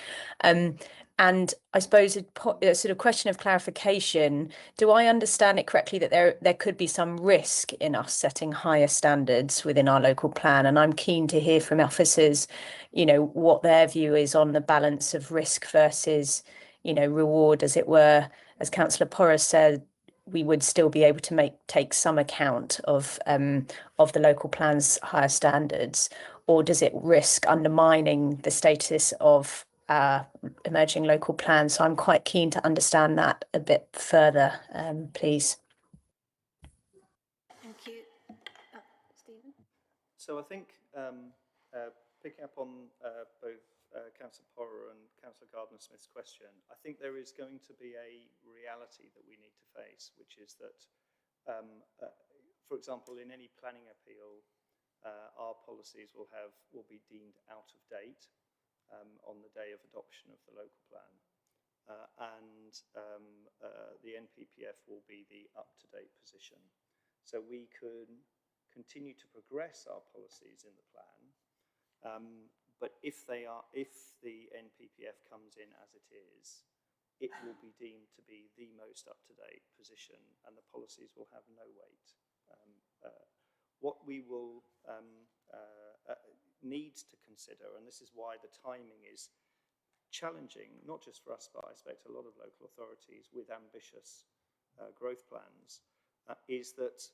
Speaker 9: And I suppose a sort of question of clarification, do I understand it correctly that there could be some risk in us setting higher standards within our local plan? And I'm keen to hear from officers, what their view is on the balance of risk versus, reward, as it were. As Councillor Porras said, we would still be able to take some account of the local plan's higher standards, or does it risk undermining the status of emerging local plans? So I'm quite keen to understand that a bit further, please.
Speaker 1: Thank you. Stephen?
Speaker 10: So I think picking up on both Councillor Porrer and Councillor Gardner-Smith's question, I think there is going to be a reality that we need to face, which is that, for example, in any planning appeal, our policies will be deemed out of date on the day of adoption of the local plan, and the NPPF will be the up-to-date position. So we can continue to progress our policies in the plan, but if the NPPF comes in as it is, it will be deemed to be the most up-to-date position, and the policies will have no weight. What we will need to consider, and this is why the timing is challenging, not just for us, but I expect a lot of local authorities with ambitious growth plans, is that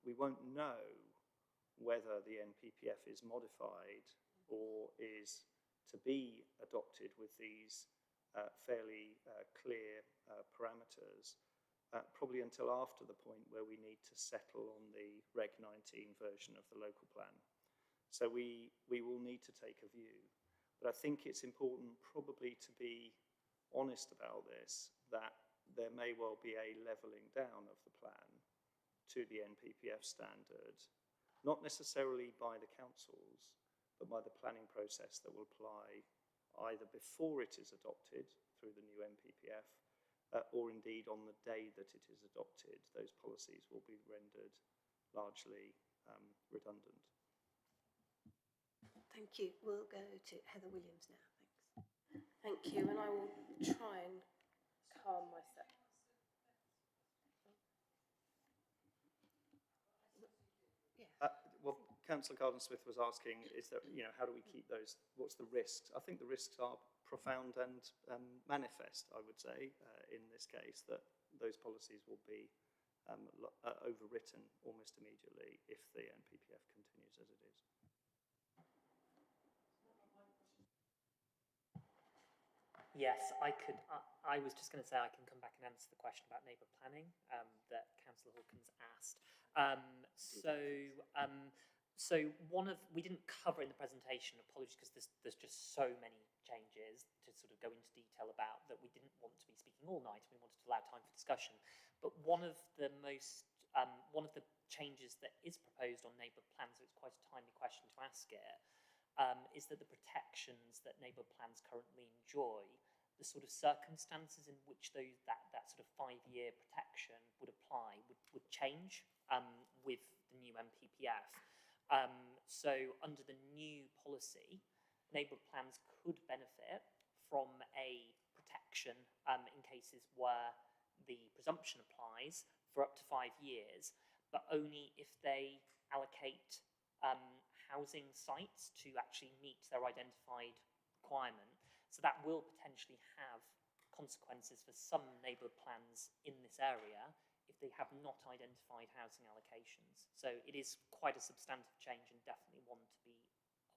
Speaker 10: we won't know whether the NPPF is modified or is to be adopted with these fairly clear parameters, probably until after the point where we need to settle on the Reg 19 version of the local plan. So we will need to take a view. But I think it's important probably to be honest about this, that there may well be a levelling down of the plan to the NPPF standard, not necessarily by the councils, but by the planning process that will apply either before it is adopted through the new NPPF, or indeed on the day that it is adopted. Those policies will be rendered largely redundant.
Speaker 1: Thank you. We'll go to Heather Williams now. Thanks.
Speaker 7: Thank you, and I will try and calm myself.
Speaker 10: Well, Councillor Gardner-Smith was asking, is there, how do we keep those, what's the risks? I think the risks are profound and manifest, I would say, in this case, that those policies will be overwritten almost immediately if the NPPF continues as it is.
Speaker 12: Yes, I was just going to say I can come back and answer the question about neighbour planning that Councillor Hawkins asked. So we didn't cover in the presentation, apologies, because there's just so many changes to sort of go into detail about that we didn't want to be speaking all night. We wanted to allow time for discussion. But one of the changes that is proposed on neighbour plans, so it's quite a timely question to ask it, is that the protections that neighbour plans currently enjoy, the sort of circumstances in which that sort of 5-year protection would apply would change with the new NPPF. So under the new policy, neighbour plans could benefit from a protection in cases where the presumption applies for up to 5 years, but only if they allocate housing sites to actually meet their identified requirement. So that will potentially have consequences for some neighbour plans in this area if they have not identified housing allocations. So it is quite a substantive change and definitely one to be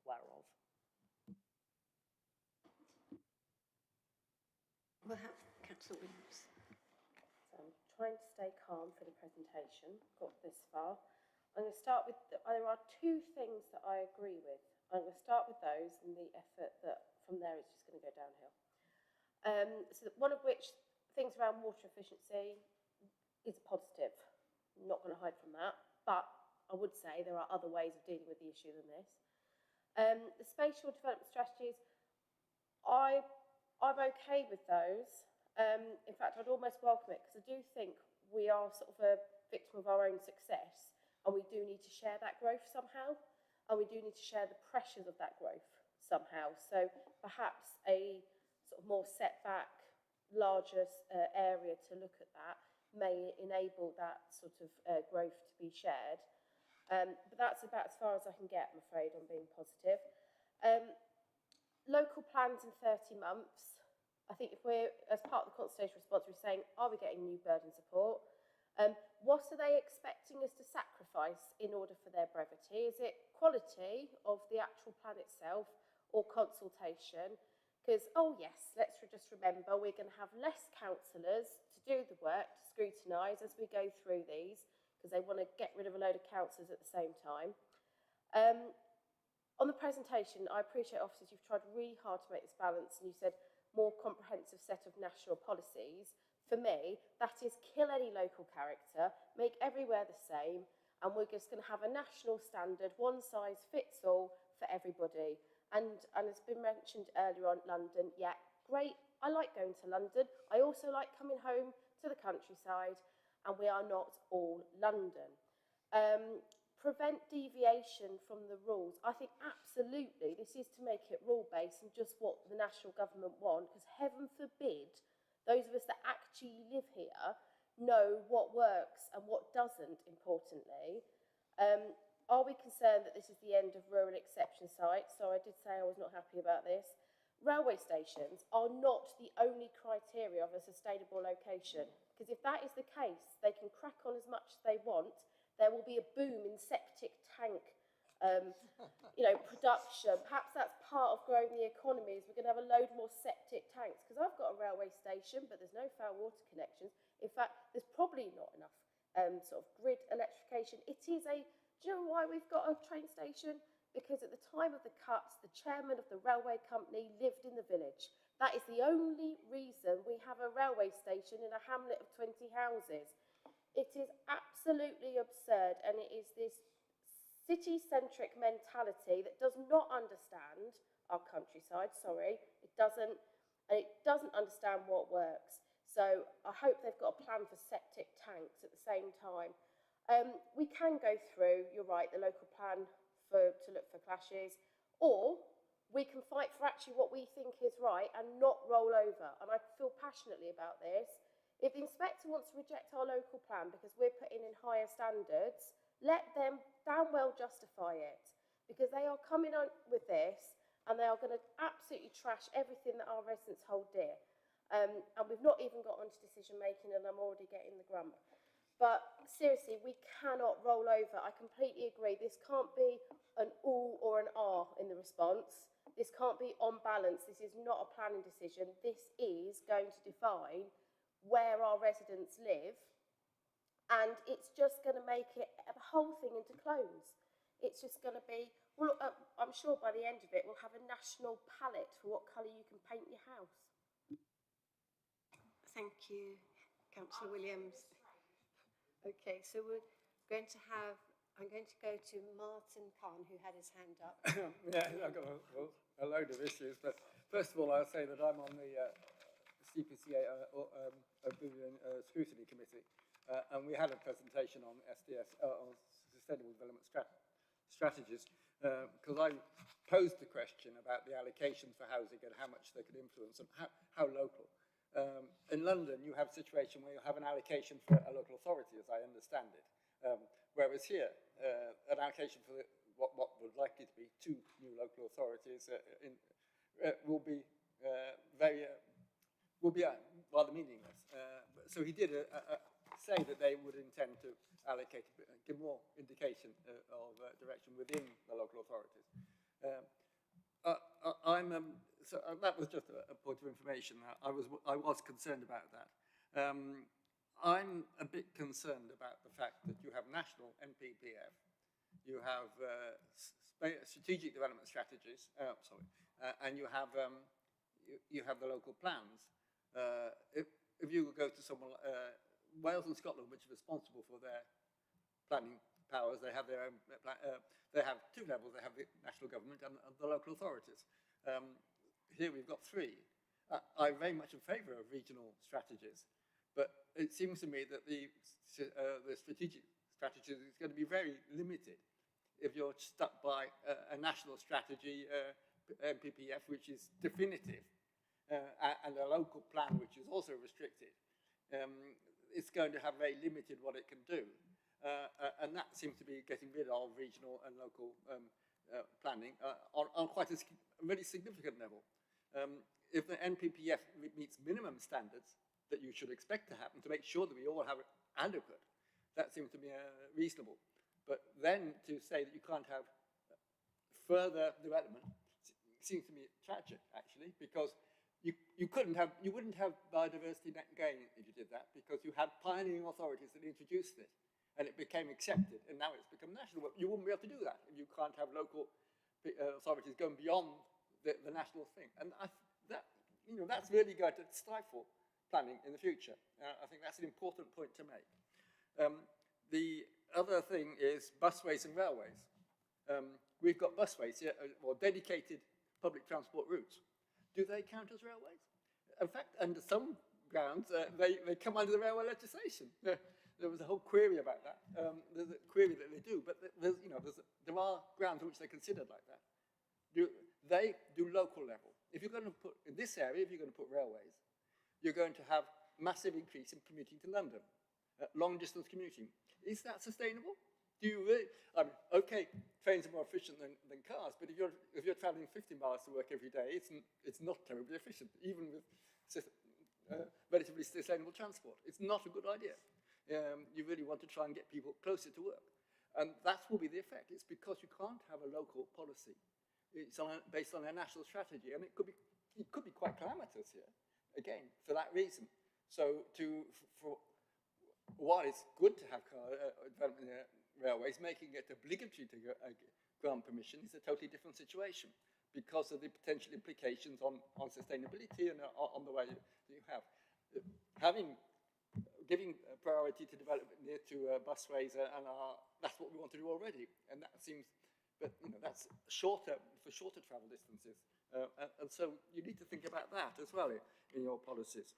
Speaker 12: aware of.
Speaker 1: We'll have Councillor Williams.
Speaker 7: So I'm trying to stay calm for the presentation. Got this far. I'm going to start with, there are 2 things that I agree with. I'm going to start with those, and the effort that from there is just going to go downhill. So one of which, things around water efficiency is positive. I'm not going to hide from that, but I would say there are other ways of dealing with the issue than this. The spatial development strategies, I'm okay with those. In fact, I'd almost welcome it because I do think we are sort of a victim of our own success, and we do need to share that growth somehow, and we do need to share the pressures of that growth somehow. So perhaps a sort of more set back, larger area to look at that may enable that sort of growth to be shared. But that's about as far as I can get, I'm afraid, on being positive. Local plans in 30 months. I think if we're, as part of the consultation response, we're saying, are we getting new burden support? What are they expecting us to sacrifice in order for their brevity? Is it quality of the actual plan itself or consultation? Because, oh yes, let's just remember we're going to have less councillors to do the work, to scrutinise as we go through these, because they want to get rid of a load of councillors at the same time. On the presentation, I appreciate, officers, you've tried really hard to make this balance, and you said more comprehensive set of national policies. For me, that is kill any local character, make everywhere the same, and we're just going to have a national standard, one size fits all for everybody. And it's been mentioned earlier on, London, yeah, great, I like going to London. I also like coming home to the countryside, and we are not all London. Prevent deviation from the rules. I think absolutely this is to make it rule-based and just what the national government want, because heaven forbid those of us that actually live here know what works and what doesn't, importantly. Are we concerned that this is the end of rural exception sites? So I did say I was not happy about this. Railway stations are not the only criteria of a sustainable location, because if that is the case, they can crack on as much as they want. There will be a boom in septic tank, production. Perhaps that's part of growing the economy, is we're going to have a load more septic tanks, because I've got a railway station, but there's no foul water connections. In fact, there's probably not enough sort of grid electrification. It is do you know why we've got a train station? Because at the time of the cuts, the chairman of the railway company lived in the village. That is the only reason we have a railway station in a hamlet of 20 houses. It is absolutely absurd, and it is this city-centric mentality that does not understand our countryside, sorry. It doesn't understand what works. So I hope they've got a plan for septic tanks at the same time. We can go through, you're right, the local plan to look for clashes, or we can fight for actually what we think is right and not roll over. And I feel passionately about this. If the inspector wants to reject our local plan because we're putting in higher standards, let them damn well justify it, because they are coming on with this and they are going to absolutely trash everything that our residents hold dear. And we've not even got onto decision making, and I'm already getting the grump. But seriously, we cannot roll over. I completely agree. This can't be an all or an R in the response. This can't be on balance. This is not a planning decision. This is going to define where our residents live, and it's just going to make it the whole thing into clones. It's just going to be, well, I'm sure by the end of it we'll have a national palette for what colour you can paint your house.
Speaker 1: Thank you, Councillor Williams. Okay, so we're going to have, I'm going to go to Martin Khan, who had his hand up.
Speaker 3: Yeah, I've got a load of issues, but first of all, I'll say that I'm on the CPCA Scrutiny Committee, and we had a presentation on SDS, on Sustainable Development Strategies, because I posed the question about the allocations for housing and how much they could influence and how local. In London, you have a situation where you have an allocation for a local authority, as I understand it, whereas here, an allocation for what would likely to be 2 new local authorities will be rather meaningless. So he did say that they would intend to allocate, give more indication of direction within the local authorities. So that was just a point of information. I was concerned about that. I'm a bit concerned about the fact that you have national NPPF, you have strategic development strategies, and you have you have the local plans. If you go to someone, Wales and Scotland, which are responsible for their planning powers, they have their own, they have two levels. They have the national government and the local authorities. Here we've got three. I'm very much in favour of regional strategies, but it seems to me that the strategic strategy is going to be very limited if you're stuck by a national strategy, MPPF, which is definitive, and a local plan, which is also restricted. It's going to have very limited what it can do. And that seems to be getting rid of regional and local planning on quite a really significant level. If the NPPF meets minimum standards that you should expect to happen to make sure that we all have it adequate, that seems to be reasonable. But then to say that you can't have further development seems to me tragic, actually, because you wouldn't have biodiversity net gain if you did that, because you had pioneering authorities that introduced it, and it became accepted, and now it's become national. You wouldn't be able to do that if you can't have local authorities going beyond the national thing. And that's really going to stifle planning in the future. I think that's an important point to make. The other thing is busways and railways. We've got busways here, or dedicated public transport routes. Do they count as railways? In fact, under some grounds, they come under the railway legislation. There was a whole query about that. There's a query that they do, but there are grounds on which they're considered like that. They do local level. If you're going to put, in this area, if you're going to put railways, you're going to have massive increase in commuting to London, long distance commuting. Is that sustainable? Do you really? I mean, okay, trains are more efficient than cars, but if you're traveling 50 miles to work every day, it's not terribly efficient, even with relatively sustainable transport. It's not a good idea. You really want to try and get people closer to work. And that will be the effect. It's because you can't have a local policy. It's based on a national strategy, and it could be quite calamitous here, again, for that reason. So while it's good to have development in railways, making it obligatory to grant permission is a totally different situation because of the potential implications on sustainability and on the way that you have. Giving priority to development near to busways, that's what we want to do already, and that seems, but that's for shorter travel distances, and so you need to think about that as well in your policies.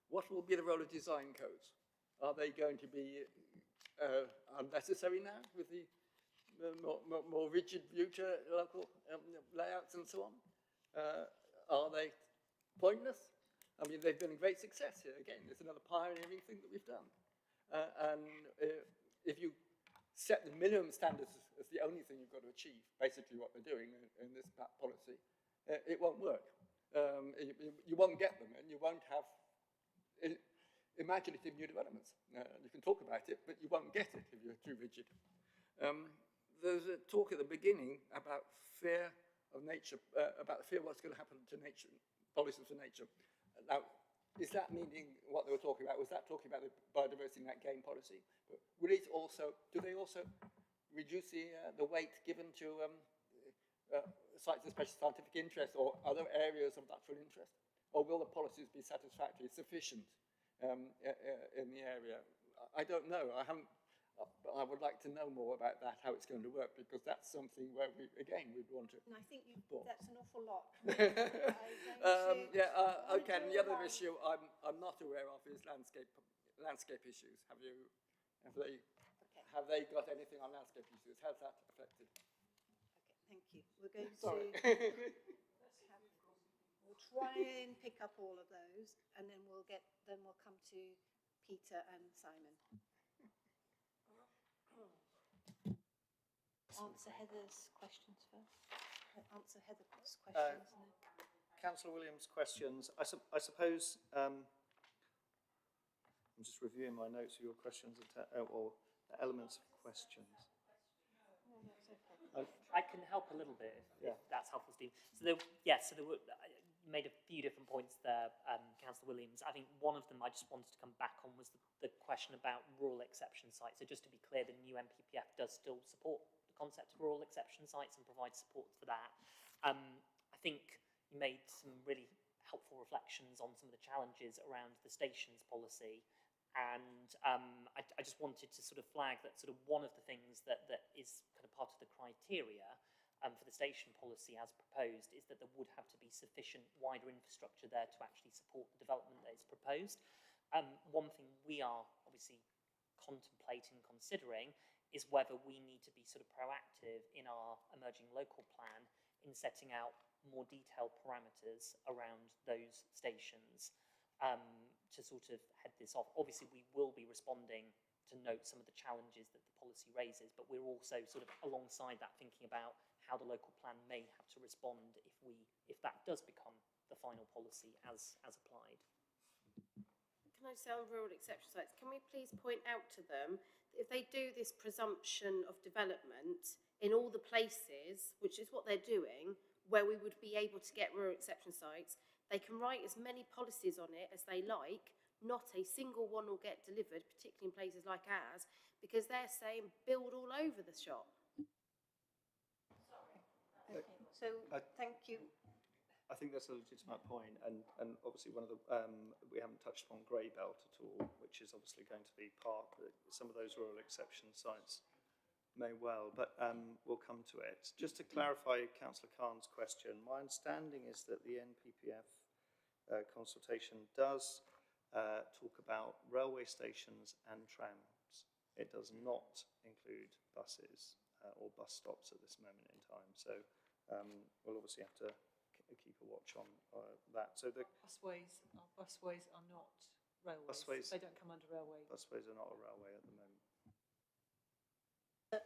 Speaker 3: What will be the role of design codes? Are they going to be unnecessary now with the more rigid future local layouts and so on? Are they pointless? I mean, they've been a great success here. Again, it's another pioneering thing that we've done. And if you set the minimum standards as the only thing you've got to achieve, basically what they're doing in this policy, it won't work. You won't get them, and you won't have imaginative new developments. You can talk about it, but you won't get it if you're too rigid. There's a talk at the beginning about fear of nature, about the fear of what's going to happen to nature, policies for nature. Now, is that meaning what they were talking about? Was that talking about the biodiversity net gain policy? But will it also, do they also reduce the weight given to sites of special scientific interest or other areas of natural interest? Or will the policies be satisfactory, sufficient in the area? I don't know. I would like to know more about that, how it's going to work, because that's something where we'd want to.
Speaker 1: And I think that's an awful lot.
Speaker 3: Okay. And the other issue I'm not aware of is landscape issues. Have they got anything on landscape issues? How's that affected?
Speaker 1: Okay, thank you. We're going
Speaker 3: Sorry.
Speaker 1: We'll try and pick up all of those, and then we'll come to Peter and Simon. Answer Heather's questions first. Answer Heather's questions.
Speaker 10: Councillor Williams' questions. I suppose I'm just reviewing my notes of your questions or elements of questions.
Speaker 1: No, that's okay.
Speaker 12: I can help a little bit if that's helpful, Steve. So there were, you made a few different points there, Councillor Williams. I think one of them I just wanted to come back on was the question about rural exception sites. So just to be clear, the new NPPF does still support the concept of rural exception sites and provide support for that. I think you made some really helpful reflections on some of the challenges around the stations policy. And I just wanted to sort of flag that sort of one of the things that is kind of part of the criteria for the station policy as proposed is that there would have to be sufficient wider infrastructure there to actually support the development that is proposed. One thing we are obviously contemplating, considering, is whether we need to be sort of proactive in our emerging local plan in setting out more detailed parameters around those stations to sort of head this off. Obviously, we will be responding to note some of the challenges that the policy raises, but we're also sort of alongside that thinking about how the local plan may have to respond if that does become the final policy as applied.
Speaker 7: Can I say on rural exception sites, can we please point out to them that if they do this presumption of development in all the places, which is what they're doing, where we would be able to get rural exception sites, they can write as many policies on it as they like, not a single one will get delivered, particularly in places like ours, because they're saying build all over the shop.
Speaker 1: Okay, so thank you.
Speaker 10: I think that's a legitimate point, and obviously one of the we haven't touched upon grey belt at all, which is obviously going to be part. Some of those rural exception sites may well, but we'll come to it. Just to clarify Councillor Khan's question, my understanding is that the NPPF consultation does talk about railway stations and trams. It does not include buses or bus stops at this moment in time. So we'll obviously have to keep a watch on that. So the
Speaker 5: busways are not railways. They don't come under railway.
Speaker 10: Busways are not a railway at the moment.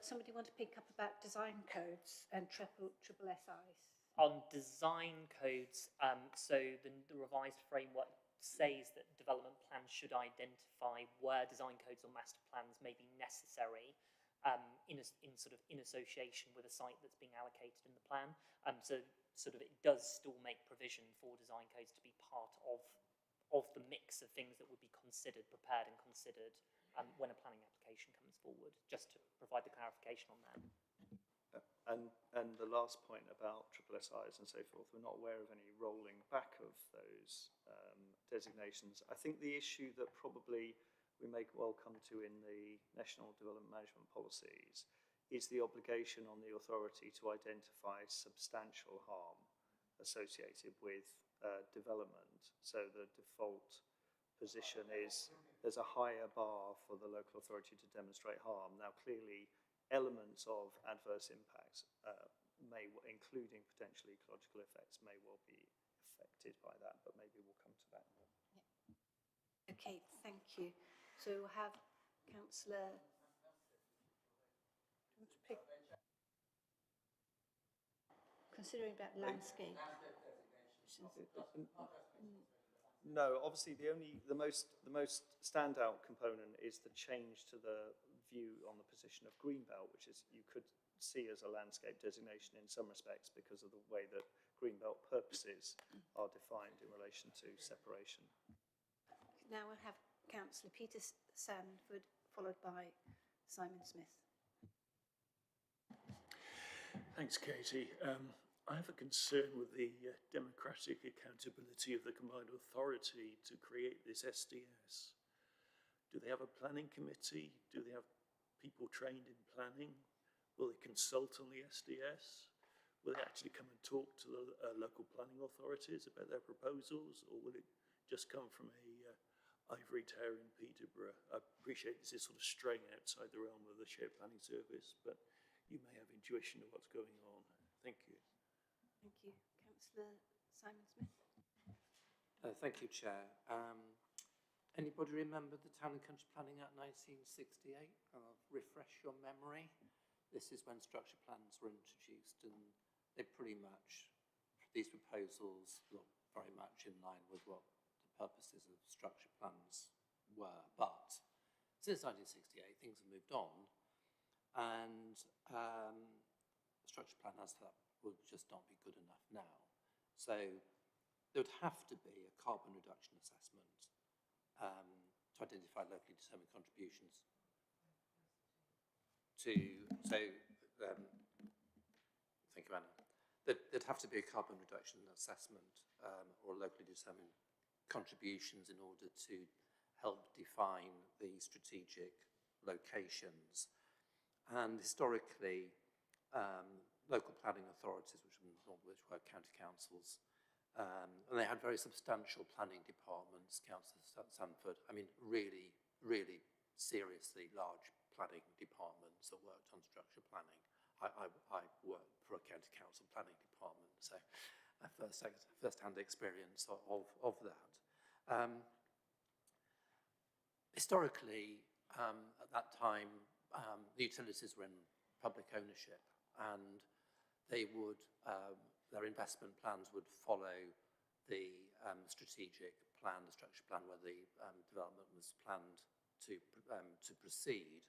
Speaker 1: Somebody want to pick up about design codes and triple SIs?
Speaker 12: On design codes, so the revised framework says that development plans should identify where design codes or master plans may be necessary in association with a site that's being allocated in the plan. So sort of it does still make provision for design codes to be part of the mix of things that would be prepared and considered when a planning application comes forward, just to provide the clarification on that.
Speaker 10: And the last point about triple SIs and so forth, we're not aware of any rolling back of those designations. I think the issue that probably we may well come to in the National Development Management Policies is the obligation on the authority to identify substantial harm associated with development. So the default position is there's a higher bar for the local authority to demonstrate harm. Now, clearly, elements of adverse impacts, including potentially ecological effects, may well be affected by that, but maybe we'll come to that.
Speaker 1: Yeah. Okay, thank you. So we'll have Councillor. Considering about landscape.
Speaker 10: No, obviously the most standout component is the change to the view on the position of Greenbelt, which is you could see as a landscape designation in some respects because of the way that Greenbelt purposes are defined in relation to separation.
Speaker 1: Now we'll have Councillor Peter Sandford, followed by Simon Smith.
Speaker 4: Thanks, Katie. I have a concern with the democratic accountability of the combined authority to create this SDS. Do they have a planning committee? Do they have people trained in planning? Will they consult on the SDS? Will they actually come and talk to the local planning authorities about their proposals, or will it just come from a ivory tower in Peterborough? I appreciate this is sort of straying outside the realm of the shared planning service, but you may have intuition of what's going on. Thank you.
Speaker 1: Thank you. Councillor Simon Smith.
Speaker 6: Thank you, Chair. Anybody remember the Town and Country Planning Act 1968? I'll refresh your memory. This is when structure plans were introduced, and they pretty much, these proposals look very much in line with what the purposes of structure plans were. But since 1968, things have moved on, and structure plan as that would just not be good enough now. So there would have to be a carbon reduction assessment to identify locally determined contributions to, thank you, Anna. there'd have to be a carbon reduction assessment or locally determined contributions in order to help define the strategic locations. And historically, local planning authorities, which were county councils, and they had very substantial planning departments, Council of Sanford, I mean, really, really seriously large planning departments that worked on structure planning. I worked for a county council planning department, so I first-hand experience of that. Historically, at that time, the utilities were in public ownership, and they would, their investment plans would follow the strategic plan, the structure plan, where the development was planned to proceed,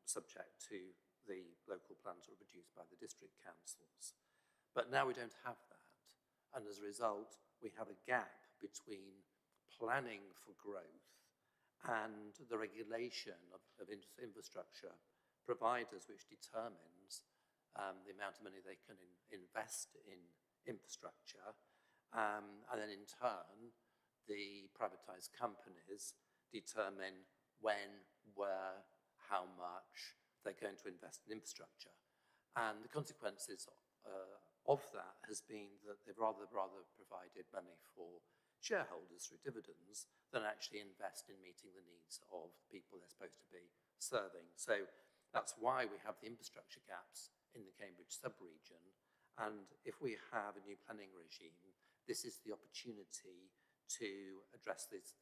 Speaker 6: subject to the local plans were produced by the district councils. But now we don't have that, and as a result, we have a gap between planning for growth and the regulation of infrastructure providers, which determines the amount of money they can invest in infrastructure, and then in turn, the privatised companies determine when, where, how much they're going to invest in infrastructure. And the consequences of that has been that they've rather provided money for shareholders through dividends than actually invest in meeting the needs of the people they're supposed to be serving. So that's why we have the infrastructure gaps in the Cambridge sub-region. And if we have a new planning regime, this is the opportunity to address this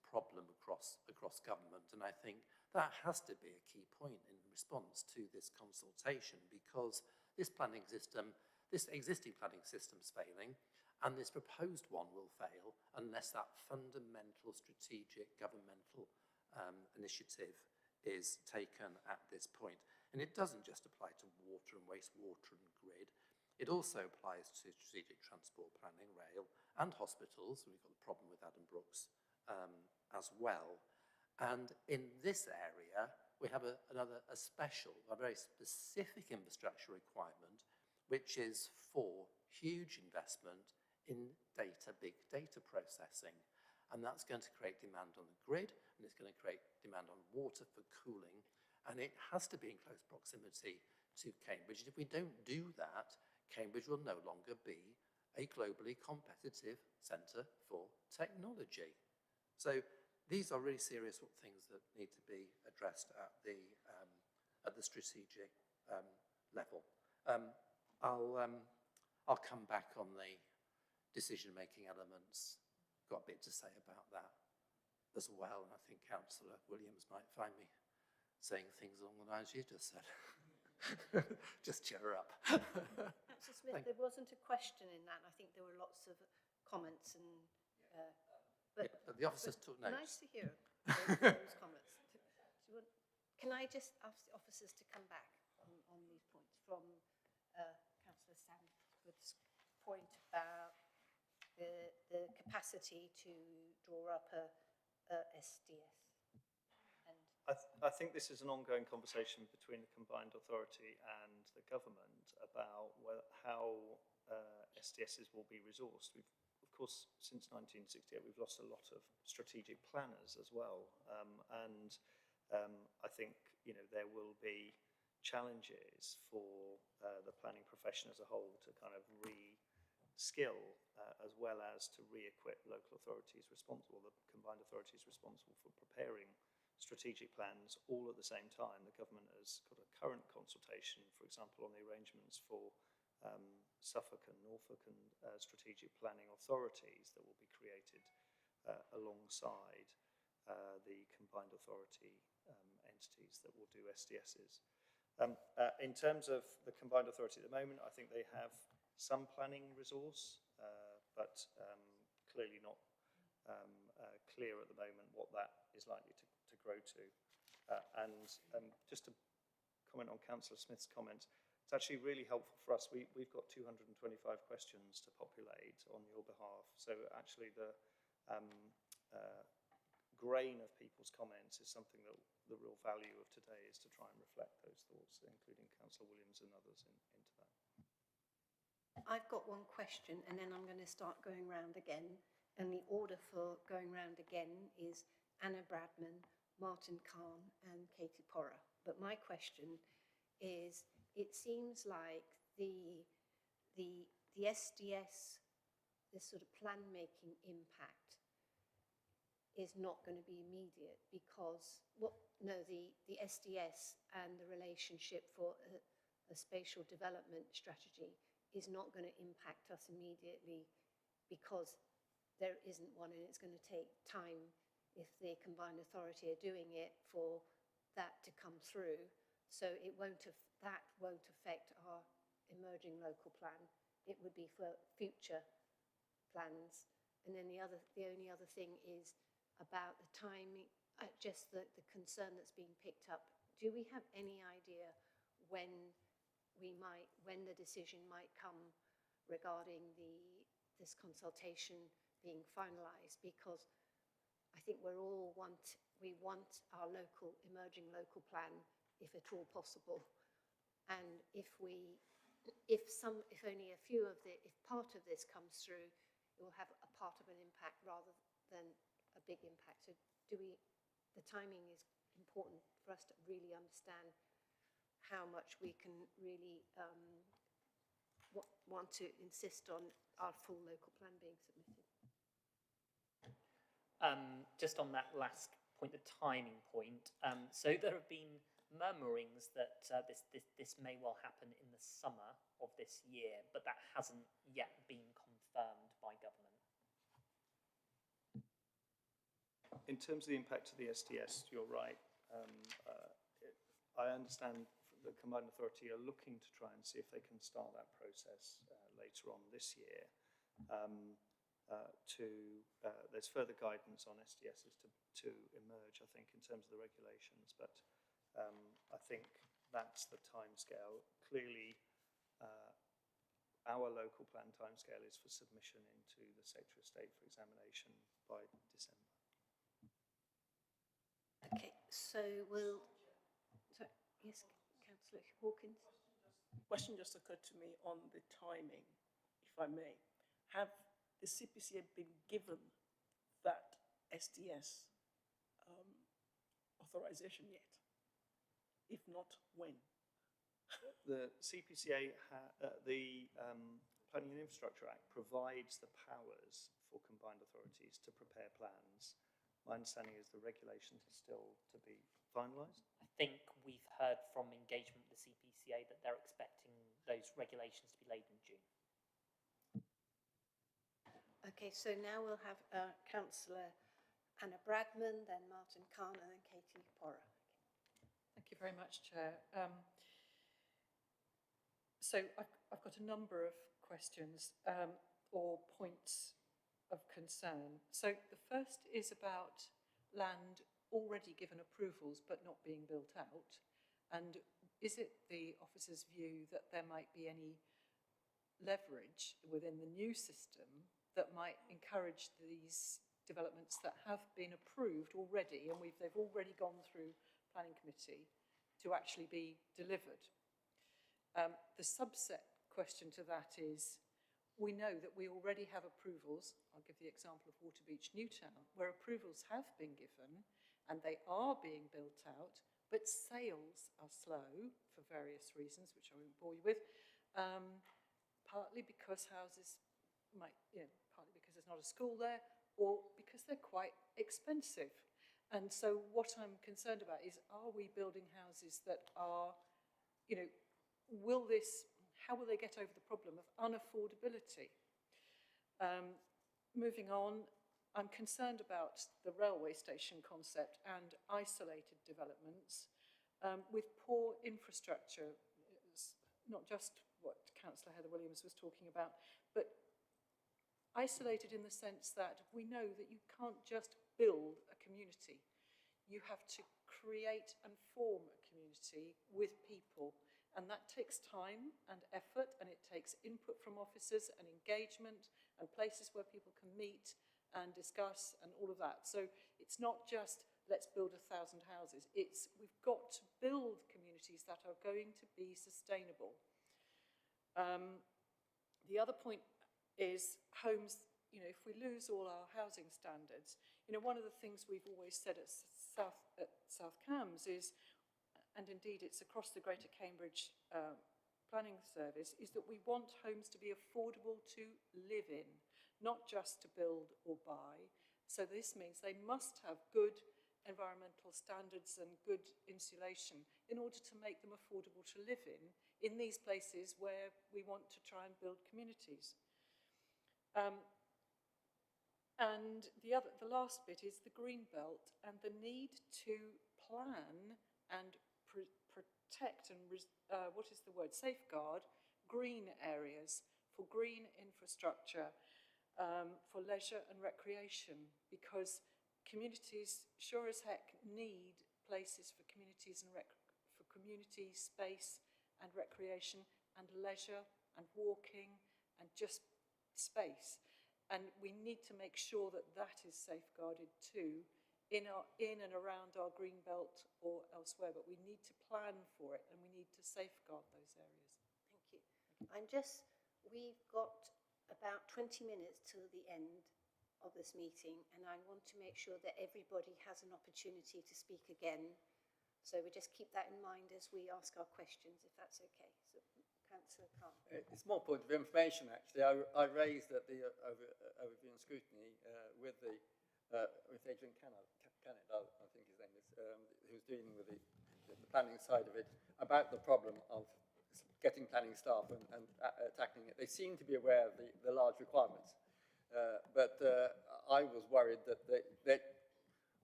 Speaker 6: problem across government. And I think that has to be a key point in response to this consultation, because this existing planning system's failing, and this proposed one will fail unless that fundamental strategic governmental initiative is taken at this point. And it doesn't just apply to water and wastewater and grid. It also applies to strategic transport planning, rail, and hospitals. We've got the problem with Adam Brooks as well. And in this area, we have a very specific infrastructure requirement, which is for huge investment in big data processing. And that's going to create demand on the grid, and it's going to create demand on water for cooling. And it has to be in close proximity to Cambridge. And if we don't do that, Cambridge will no longer be a globally competitive centre for technology. So these are really serious things that need to be addressed at the strategic level. I'll come back on the decision-making elements. Got a bit to say about that as well, and I think Councillor Williams might find me saying things along the lines you just said. Just cheer her up.
Speaker 1: Councillor Smith, there wasn't a question in that. I think there were lots of comments and.
Speaker 6: The officers took notes.
Speaker 1: Nice to hear those comments. Can I just ask the officers to come back on these points from Councillor Sanford's point about the capacity to draw up a SDS?
Speaker 10: I think this is an ongoing conversation between the combined authority and the government about how SDSs will be resourced. Of course, since 1968, we've lost a lot of strategic planners as well. I think there will be challenges for the planning profession as a whole to kind of re-skill as well as to re-equip local authorities responsible, the combined authorities responsible for preparing strategic plans all at the same time. The government has got a current consultation, for example, on the arrangements for Suffolk and Norfolk and strategic planning authorities that will be created alongside the combined authority entities that will do SDSs. In terms of the combined authority at the moment, I think they have some planning resource, but clearly not clear at the moment what that is likely to grow to. Just to comment on Councillor Smith's comments, it's actually really helpful for us. We've got 225 questions to populate on your behalf. So actually the grain of people's comments is something that the real value of today is to try and reflect those thoughts, including Councillor Williams and others into that.
Speaker 1: I've got one question and then I'm going to start going round again. And the order for going round again is Anna Bradman, Martin Kahn and Katie Porra. But my question is, it seems like the SDS, this sort of plan-making impact is not going to be immediate because, the SDS and the relationship for a spatial development strategy is not going to impact us immediately because there isn't one, and it's going to take time if the combined authority are doing it for that to come through. So that won't affect our emerging local plan. It would be for future plans. And then the only other thing is about the timing, just the concern that's being picked up. Do we have any idea when the decision might come regarding this consultation being finalised? Because I think we want our emerging local plan, if at all possible. And if part of this comes through, it will have a part of an impact rather than a big impact. So the timing is important for us to really understand how much we can really want to insist on our full local plan being submitted.
Speaker 12: Just on that last point, the timing point, so there have been murmurings that this may well happen in the summer of this year, but that hasn't yet been confirmed by government.
Speaker 10: In terms of the impact of the SDS, you're right. I understand the combined authority are looking to try and see if they can start that process later on this year. There's further guidance on SDSs to emerge, I think, in terms of the regulations, but I think that's the timescale. Clearly, our local plan timescale is for submission into the Secretary of State for examination by December.
Speaker 1: Okay, so yes, Councillor Hawkins.
Speaker 2: Question just occurred to me on the timing, if I may. Have the CPCA been given that SDS authorization yet? If not, when?
Speaker 10: The CPCA, the Planning and Infrastructure Act provides the powers for combined authorities to prepare plans. My understanding is the regulations are still to be finalised.
Speaker 12: I think we've heard from engagement with the CPCA that they're expecting those regulations to be laid in June.
Speaker 1: Okay, so now we'll have Councillor Anna Bradman, then Martin Kahn, and then Katie Porra.
Speaker 5: Thank you very much, Chair. So I've got a number of questions or points of concern. So the first is about land already given approvals but not being built out. And is it the officer's view that there might be any leverage within the new system that might encourage these developments that have been approved already and they've already gone through planning committee to actually be delivered? The subset question to that is, we know that we already have approvals. I'll give the example of Waterbeach Newtown, where approvals have been given and they are being built out, but sales are slow for various reasons, which I won't bore you with, partly because houses partly because there's not a school there, or because they're quite expensive. And so what I'm concerned about is, are we building houses that are, how will they get over the problem of unaffordability? Moving on, I'm concerned about the railway station concept and isolated developments with poor infrastructure. It's not just what Councillor Heather Williams was talking about, but isolated in the sense that we know that you can't just build a community. You have to create and form a community with people. And that takes time and effort, and it takes input from officers and engagement and places where people can meet and discuss and all of that. So it's not just, let's build 1,000 houses. We've got to build communities that are going to be sustainable. The other point is homes, you know, if we lose all our housing standards, you know, one of the things we've always said at South Cambs is, and indeed it's across the Greater Cambridge Planning Service, is that we want homes to be affordable to live in, not just to build or buy. So this means they must have good environmental standards and good insulation in order to make them affordable to live in these places where we want to try and build communities. And the last bit is the green belt and the need to plan and protect and safeguard green areas for green infrastructure, for leisure and recreation, because communities sure as heck need places for communities and for community space and recreation and leisure and walking and just space. And we need to make sure that that is safeguarded too in and around our green belt or elsewhere, but we need to plan for it and we need to safeguard those areas.
Speaker 1: Thank you. We've got about 20 minutes till the end of this meeting, and I want to make sure that everybody has an opportunity to speak again. So we just keep that in mind as we ask our questions, if that's okay. So, Councillor Carr.
Speaker 3: It's more point of information, actually. I raised at the overview and scrutiny with Adrian Canet, I think his name is, who's dealing with the planning side of it, about the problem of getting planning staff and tackling it. They seem to be aware of the large requirements, but I was worried that they're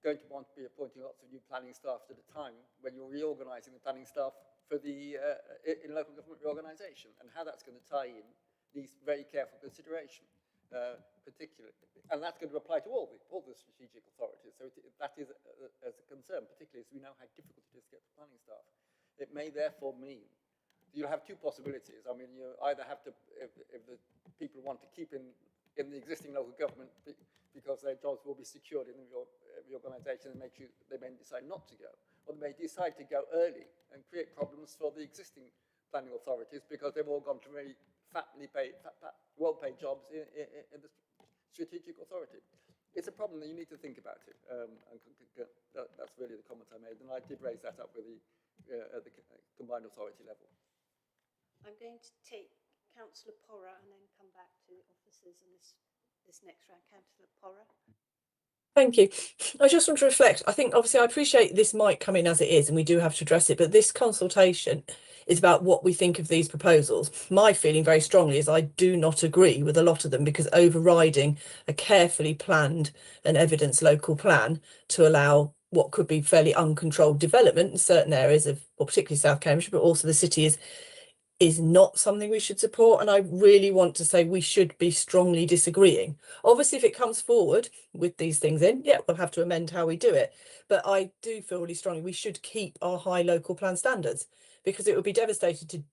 Speaker 3: going to want to be appointing lots of new planning staff at a time when you're reorganising the planning staff for the in local government reorganisation, and how that's going to tie in needs very careful consideration, particularly, and that's going to apply to all the strategic authorities. So that is as a concern, particularly as we know how difficult it is to get the planning staff. It may therefore mean you'll have two possibilities. I mean, you either have to, if the people want to keep in the existing local government because their jobs will be secured in the reorganisation, and they may decide not to go, or they may decide to go early and create problems for the existing planning authorities because they've all gone to very well-paid jobs in the strategic authority. It's a problem that you need to think about it, and that's really the comment I made, and I did raise that up with at the combined authority level.
Speaker 1: I'm going to take Councillor Porra and then come back to officers in this next round. Councillor Porra.
Speaker 8: Thank you. I just want to reflect. I think obviously I appreciate this might come in as it is and we do have to address it, but this consultation is about what we think of these proposals. My feeling very strongly is I do not agree with a lot of them, because overriding a carefully planned and evidenced local plan to allow what could be fairly uncontrolled development in certain areas of, or particularly South Cambridge, but also the city is not something we should support. And I really want to say we should be strongly disagreeing. Obviously, if it comes forward with these things in, yeah, we'll have to amend how we do it. But I do feel really strongly we should keep our high local plan standards, because it would be devastating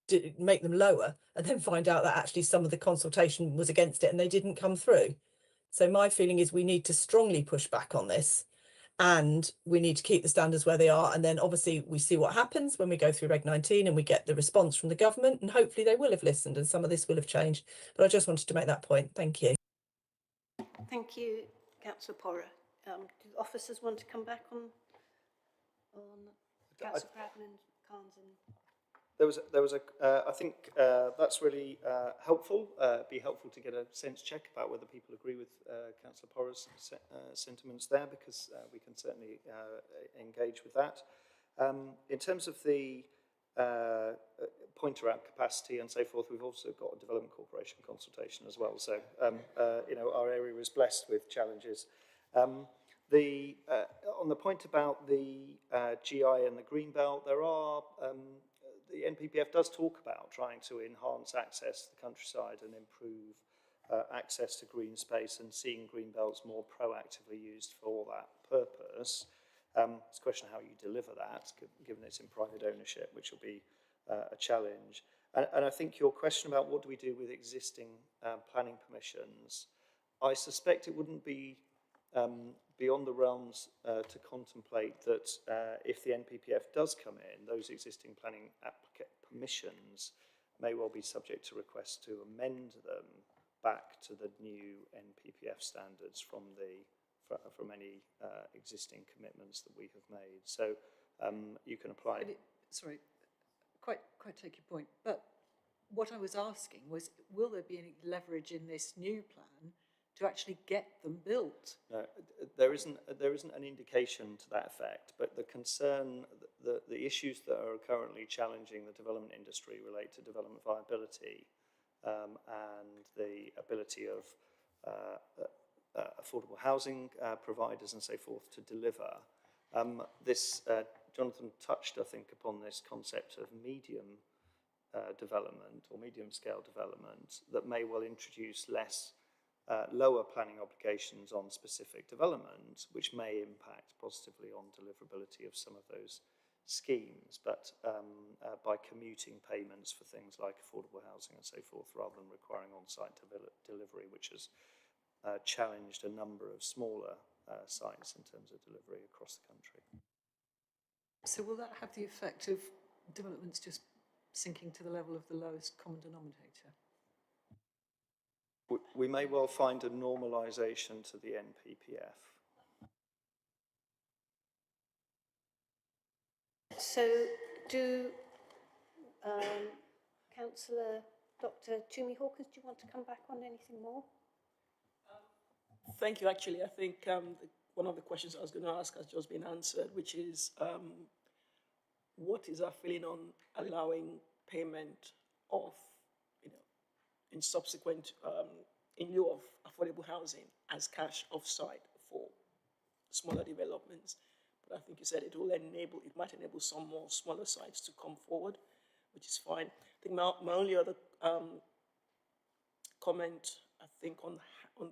Speaker 8: to make them lower and then find out that actually some of the consultation was against it and they didn't come through. So my feeling is we need to strongly push back on this, and we need to keep the standards where they are. And then obviously we see what happens when we go through Reg 19 and we get the response from the government, and hopefully they will have listened and some of this will have changed. But I just wanted to make that point. Thank you.
Speaker 1: Thank you, Councillor Porra. Do officers want to come back on Councillor Bradman and Carnes and...
Speaker 10: I think that's really helpful. Be helpful to get a sense check about whether people agree with Councillor Porra's sentiments there, because we can certainly engage with that. In terms of the point around capacity and so forth, we've also got a Development Corporation consultation as well. So, you know, our area is blessed with challenges. On the point about the GI and the Greenbelt, there are... the NPPF does talk about trying to enhance access to the countryside and improve access to green space, and seeing green belts more proactively used for that purpose. It's a question of how you deliver that, given it's in private ownership, which will be a challenge. And I think your question about what do we do with existing planning permissions, I suspect it wouldn't be beyond the realms to contemplate that if the NPPF does come in, those existing planning permissions may well be subject to requests to amend them back to the new NPPF standards from any existing commitments that we have made. So you can apply.
Speaker 5: Sorry, quite take your point. But what I was asking was, will there be any leverage in this new plan to actually get them built?
Speaker 10: No, there isn't an indication to that effect, but the concern, the issues that are currently challenging the development industry relate to development viability and the ability of affordable housing providers and so forth to deliver. Jonathan touched, I think, upon this concept of medium development or medium scale development that may well introduce lower planning obligations on specific development, which may impact positively on deliverability of some of those schemes, but by commuting payments for things like affordable housing and so forth, rather than requiring on-site delivery, which has challenged a number of smaller sites in terms of delivery across the country.
Speaker 5: So will that have the effect of developments just sinking to the level of the lowest common denominator?
Speaker 10: We may well find a normalisation to the NPPF.
Speaker 1: So do Councillor Dr. Toomey Hawkins, do you want to come back on anything more?
Speaker 2: Thank you. Actually, I think one of the questions I was going to ask has just been answered, which is what is our feeling on allowing payment of, in subsequent, in lieu of affordable housing as cash off-site for smaller developments? But I think you said it might enable some more smaller sites to come forward, which is fine. I think my only other comment, I think, on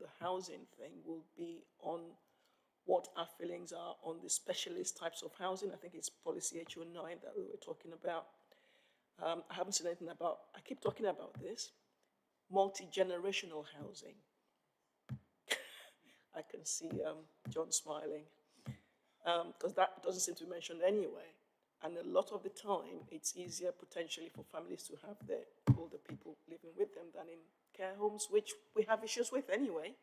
Speaker 2: the housing thing will be on what our feelings are on the specialist types of housing. I think it's policy HO9 that we were talking about. I haven't seen anything about, I keep talking about this, multi-generational housing. I can see John smiling, because that doesn't seem to be mentioned anyway. And a lot of the time, it's easier potentially for families to have their older people living with them than in care homes, which we have issues with anyway.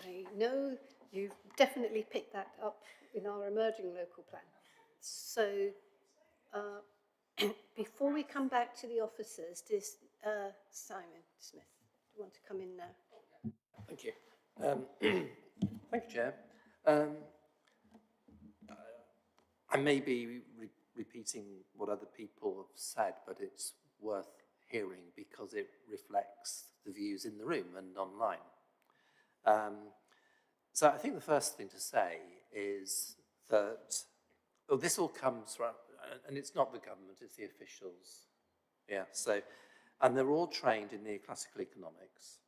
Speaker 1: I know you've definitely picked that up in our emerging local plan. So before we come back to the officers, does Simon Smith, do you want to come in now?
Speaker 6: Thank you. Thank you, Chair. I may be repeating what other people have said, but it's worth hearing because it reflects the views in the room and online. So I think the first thing to say is that this all comes from, and it's not the government, it's the officials. Yeah, so, and they're all trained in neoclassical economics,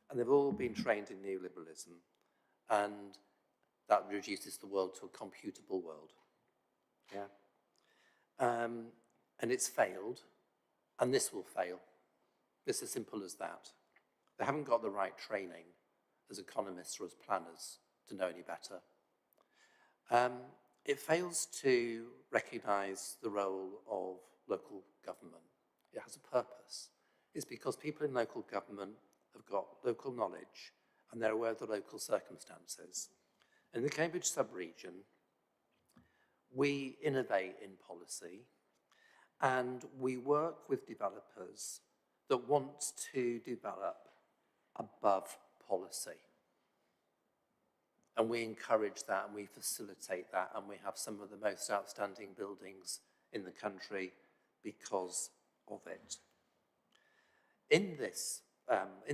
Speaker 6: and they've all been trained in neoliberalism, and that reduces the world to a computable world. Yeah. And it's failed, and this will fail. It's as simple as that. They haven't got the right training as economists or as planners to know any better. It fails to recognise the role of local government. It has a purpose. It's because people in local government have got local knowledge and they're aware of the local circumstances. In the Cambridge sub-region, we innovate in policy and we work with developers that want to develop above policy. And we encourage that and we facilitate that, and we have some of the most outstanding buildings in the country because of it. In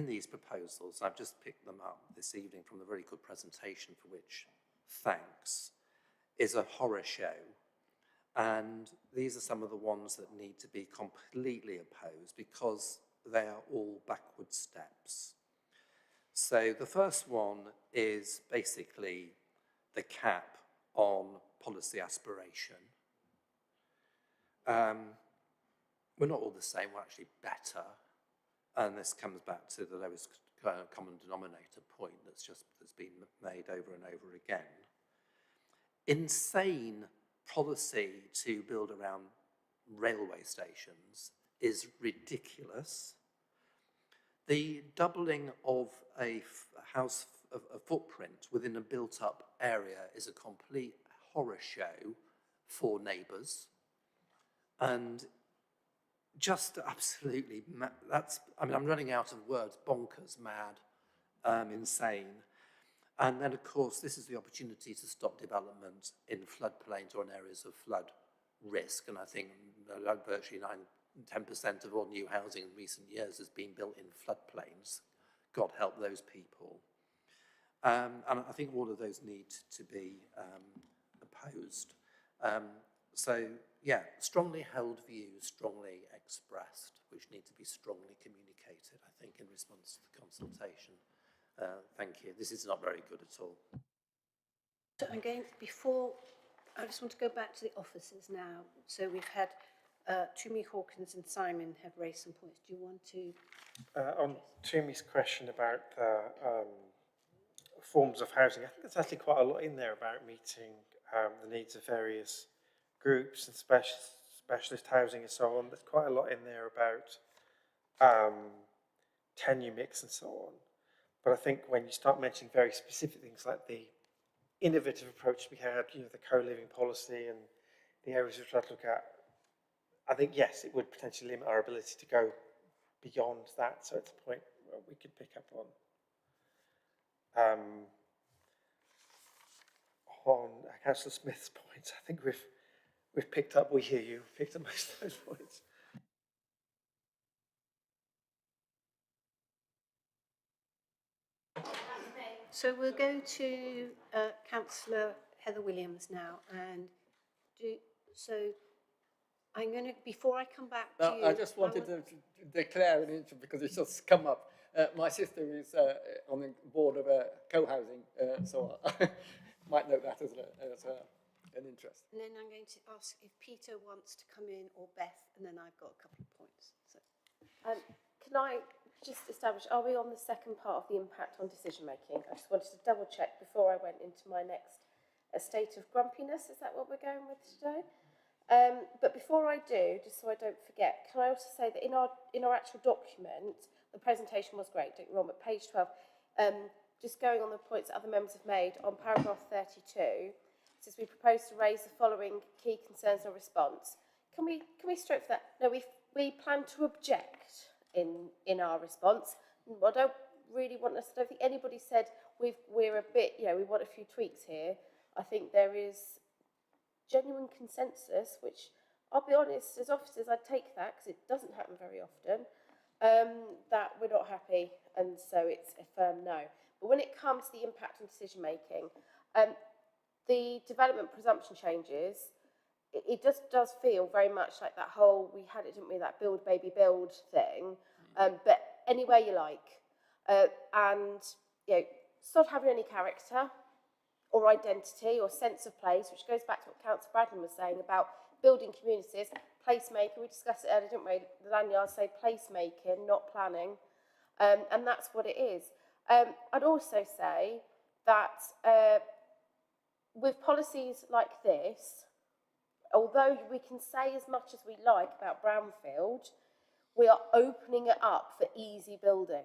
Speaker 6: these proposals, I've just picked them up this evening from a very good presentation for which thanks, is a horror show. And these are some of the ones that need to be completely opposed because they are all backward steps. So the first one is basically the cap on policy aspiration. We're not all the same, we're actually better. And this comes back to the lowest common denominator point that's been made over and over again. Insane policy to build around railway stations is ridiculous. The doubling of a house of a footprint within a built-up area is a complete horror show for neighbours, and just absolutely, I'm running out of words, bonkers, mad, insane. And then, of course, this is the opportunity to stop development in floodplains or in areas of flood risk. And I think virtually 10% of all new housing in recent years has been built in floodplains. God help those people. And I think all of those need to be opposed. So, yeah, strongly held views, strongly expressed, which need to be strongly communicated, I think, in response to the consultation. Thank you. This is not very good at all.
Speaker 1: So again, I just want to go back to the officers now. So we've had Toomey, Hawkins and Simon have raised some points. Do you want to?
Speaker 11: On Toomey's question about forms of housing, I think there's actually quite a lot in there about meeting the needs of various groups and specialist housing and so on. There's quite a lot in there about tenure mix and so on. But I think when you start mentioning very specific things like the innovative approach we had, the co-living policy and the areas which I'd look at, I think, yes, it would potentially limit our ability to go beyond that. So it's a point where we could pick up on Councillor Smith's points. I think we've picked up, we hear you, picked up most of those points.
Speaker 1: So we'll go to Councillor Heather Williams now, and I'm going to, before I come back to you...
Speaker 3: I just wanted to declare an interest because it's just come up. My sister is on the board of co-housing, so I might note that as an interest.
Speaker 1: And then I'm going to ask if Peter wants to come in, or Beth, and then I've got a couple of points. So.
Speaker 7: Can I just establish, are we on the second part of the impact on decision making? I just wanted to double check before I went into my next state of grumpiness. Is that what we're going with today? But before I do, just so I don't forget, can I also say that in our actual document, the presentation was great, don't get me wrong, but page 12, just going on the points that other members have made, on paragraph 32, it says we propose to raise the following key concerns or response. Can we straight for that? No, we plan to object in our response. I don't think anybody said we're a bit, we want a few tweaks here. I think there is genuine consensus, which I'll be honest, as officers, I'd take that because it doesn't happen very often, that we're not happy, and so it's a firm no. But when it comes to the impact on decision making, the development presumption changes, it just does feel very much like that whole, we had it, didn't we, that build, baby, build thing, but anywhere you like. And, start having any character or identity or sense of place, which goes back to what Councillor Bradman was saying about building communities, placemaking. We discussed it earlier, didn't we? The lanyards say placemaking, not planning. And that's what it is. I'd also say that with policies like this, although we can say as much as we like about brownfield, we are opening it up for easy building.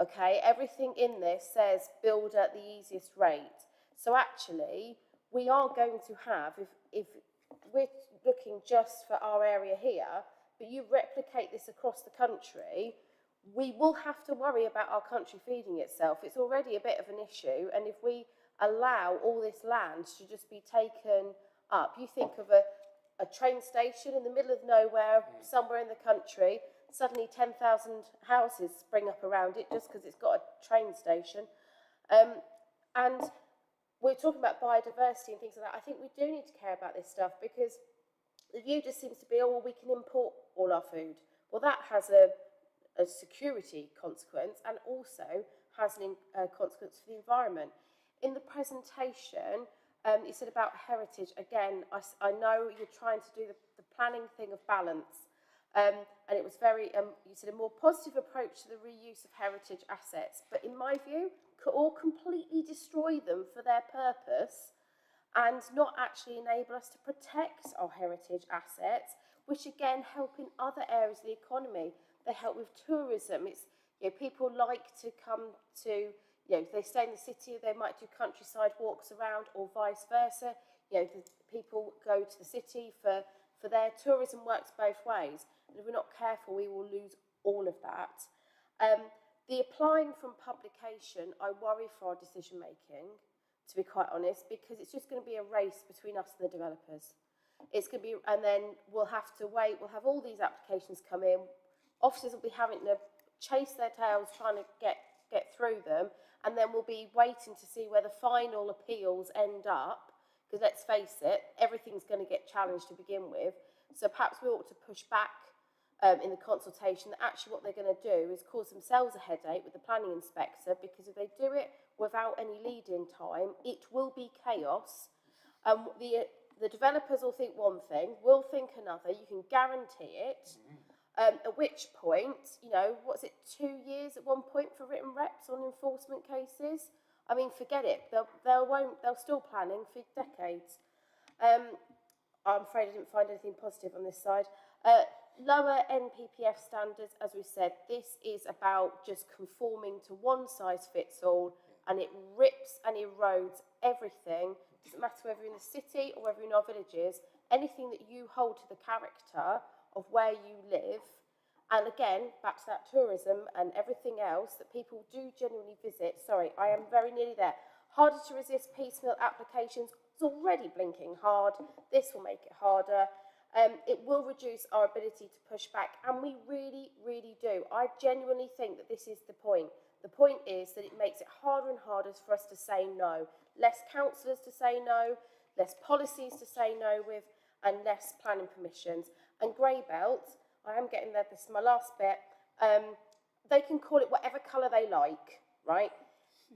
Speaker 7: Okay, everything in this says build at the easiest rate. So actually, we are going to have, if we're looking just for our area here, but you replicate this across the country, we will have to worry about our country feeding itself. It's already a bit of an issue, and if we allow all this land to just be taken up, you think of a train station in the middle of nowhere, somewhere in the country, suddenly 10,000 houses spring up around it just because it's got a train station. And we're talking about biodiversity and things like that. I think we do need to care about this stuff because the view just seems to be, oh, well, we can import all our food. Well, that has a security consequence and also has a consequence for the environment. In the presentation, you said about heritage. Again, I know you're trying to do the planning thing of balance. And it was very, you said a more positive approach to the reuse of heritage assets. But in my view, or completely destroy them for their purpose and not actually enable us to protect our heritage assets, which again help in other areas of the economy. They help with tourism. It's, you know, people like to come to, you know, if they stay in the city, they might do countryside walks around, or vice versa. You know, people go to the city for their tourism. Works both ways. And if we're not careful, we will lose all of that. The applying from publication, I worry for our decision making, to be quite honest, because it's just going to be a race between us and the developers. It's going to be, and then we'll have to wait. We'll have all these applications come in. Officers will be having to chase their tails trying to get through them, and then we'll be waiting to see where the final appeals end up, because let's face it, everything's going to get challenged to begin with. So perhaps we ought to push back in the consultation that actually what they're going to do is cause themselves a headache with the planning inspector, because if they do it without any lead-in time, it will be chaos. The developers will think one thing, we'll think another, you can guarantee it. At which point, you know, what's it, 2 years at one point for written reps on enforcement cases? I mean, forget it. They'll still planning for decades. I'm afraid I didn't find anything positive on this side. Lower NPPF standards, as we said, this is about just conforming to one size fits all, and it rips and erodes everything. Doesn't matter whether you're in the city or whether you're in our villages, anything that you hold to the character of where you live, and again, back to that tourism and everything else that people do genuinely visit. Sorry, I am very nearly there. Harder to resist piecemeal applications. It's already blinking hard. This will make it harder. It will reduce our ability to push back, and we really, really do. I genuinely think that this is the point. The point is that it makes it harder and harder for us to say no. Less councillors to say no, less policies to say no with, and less planning permissions. And grey belt, I am getting there, this is my last bit, they can call it whatever colour they like, right?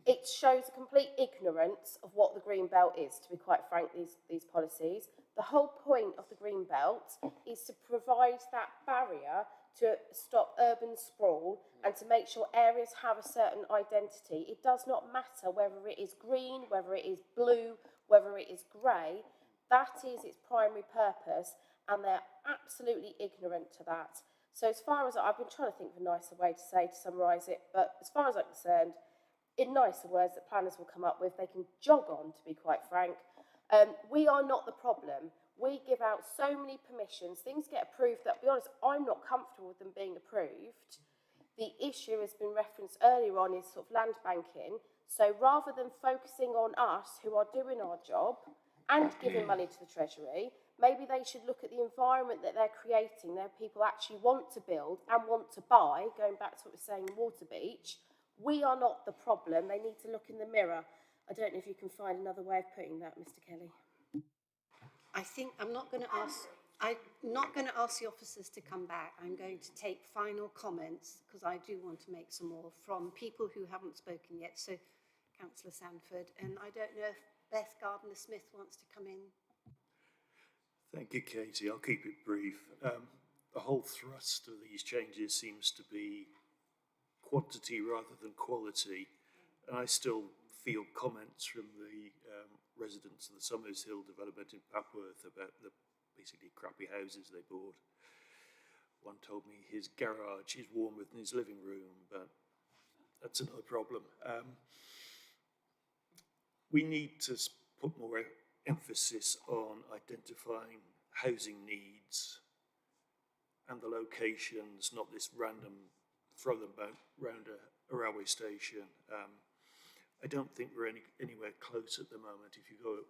Speaker 7: It shows a complete ignorance of what the green belt is, to be quite frank, these policies. The whole point of the green belt is to provide that barrier to stop urban sprawl and to make sure areas have a certain identity. It does not matter whether it is green, whether it is blue, whether it is grey. That is its primary purpose, and they're absolutely ignorant to that. So as far as I've been trying to think of a nicer way to say, to summarise it, but as far as I'm concerned, in nicer words that planners will come up with, they can jog on, to be quite frank. We are not the problem. We give out so many permissions, things get approved that, to be honest, I'm not comfortable with them being approved. The issue has been referenced earlier on is sort of land banking. So rather than focusing on us who are doing our job and giving money to the Treasury, maybe they should look at the environment that they're creating. There people actually want to build and want to buy, going back to what we were saying in Waterbeach. We are not the problem. They need to look in the mirror. I don't know if you can find another way of putting that, Mr. Kelly.
Speaker 1: I think I'm not going to ask the officers to come back. I'm going to take final comments, because I do want to make some more from people who haven't spoken yet. So, Councillor Sanford, and I don't know if Beth Gardner-Smith wants to come in.
Speaker 4: Thank you, Katie. I'll keep it brief. The whole thrust of these changes seems to be quantity rather than quality. And I still field comments from the residents of the Summers Hill development in Papworth about the basically crappy houses they bought. One told me his garage is warmer than his living room, but that's another problem. We need to put more emphasis on identifying housing needs and the locations, not this random throw them around a railway station. I don't think we're anywhere close at the moment. If you go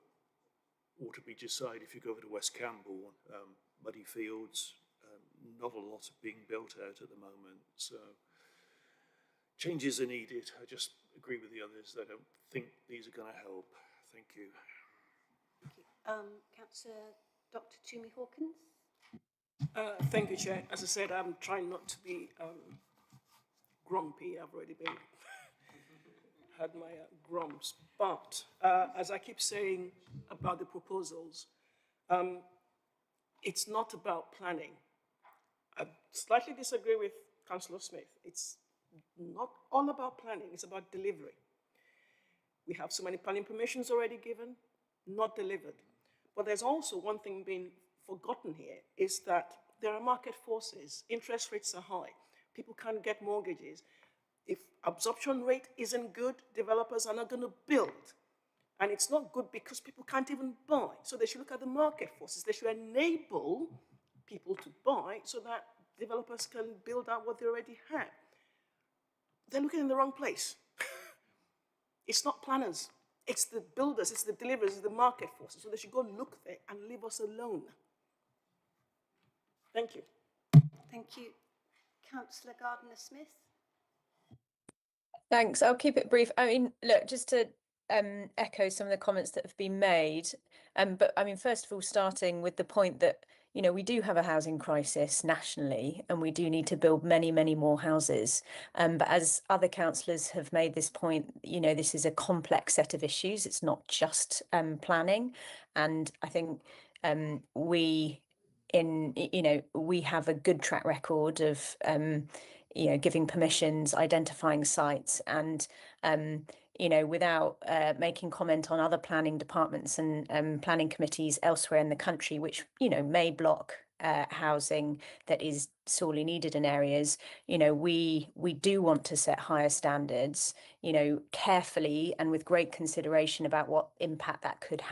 Speaker 4: Waterbeach aside, if you go over to West Camborne, muddy fields, not a lot being built out at the moment. So changes are needed. I just agree with the others. I don't think these are going to help. Thank you.
Speaker 1: Thank you. Councillor Dr. Toomey Hawkins.
Speaker 2: Thank you, Chair. As I said, I'm trying not to be grumpy. I've already been had my grumps. But as I keep saying about the proposals, it's not about planning. I slightly disagree with Councillor Smith. It's not all about planning, it's about delivery. We have so many planning permissions already given. not delivered. But there's also one thing being forgotten here, is that there are market forces. Interest rates are high. People can't get mortgages. If absorption rate isn't good, developers are not going to build. And it's not good because people can't even buy. So they should look at the market forces. They should enable people to buy so that developers can build out what they already have. They're looking in the wrong place. It's not planners. It's the builders, it's the deliverers, it's the market forces. So they should go look there and leave us alone. Thank you.
Speaker 1: Thank you. Councillor Gardner-Smith.
Speaker 9: Thanks. I'll keep it brief. I mean, look, just to echo some of the comments that have been made. But I mean, first of all, starting with the point that, you know, we do have a housing crisis nationally, and we do need to build many, many more houses. But as other councillors have made this point, you know, this is a complex set of issues. It's not just planning. And I think we have a good track record of giving permissions, identifying sites, and without making comment on other planning departments and planning committees elsewhere in the country, which may block housing that is sorely needed in areas. We do want to set higher standards, carefully and with great consideration about what impact that could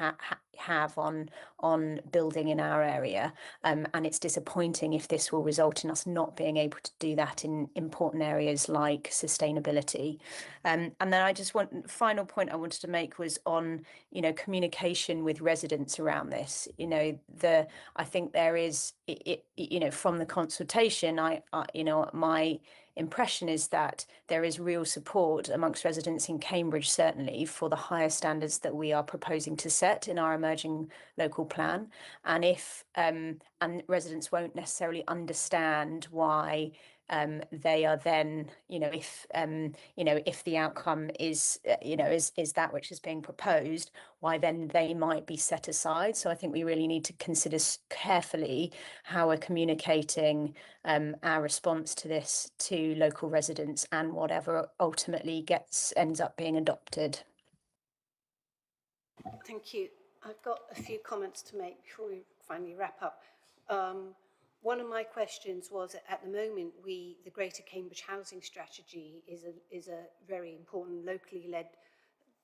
Speaker 9: have on building in our area. And it's disappointing if this will result in us not being able to do that in important areas like sustainability. And then final point I wanted to make was on, communication with residents around this. I think there is, from the consultation, my impression is that there is real support amongst residents in Cambridge, certainly, for the higher standards that we are proposing to set in our emerging local plan. And if and residents won't necessarily understand why they are then, if the outcome is that which is being proposed, why then they might be set aside. So I think we really need to consider carefully how we're communicating our response to this to local residents and whatever ultimately ends up being adopted.
Speaker 1: Thank you. I've got a few comments to make before we finally wrap up. One of my questions was, at the moment, the Greater Cambridge Housing Strategy is a very important locally led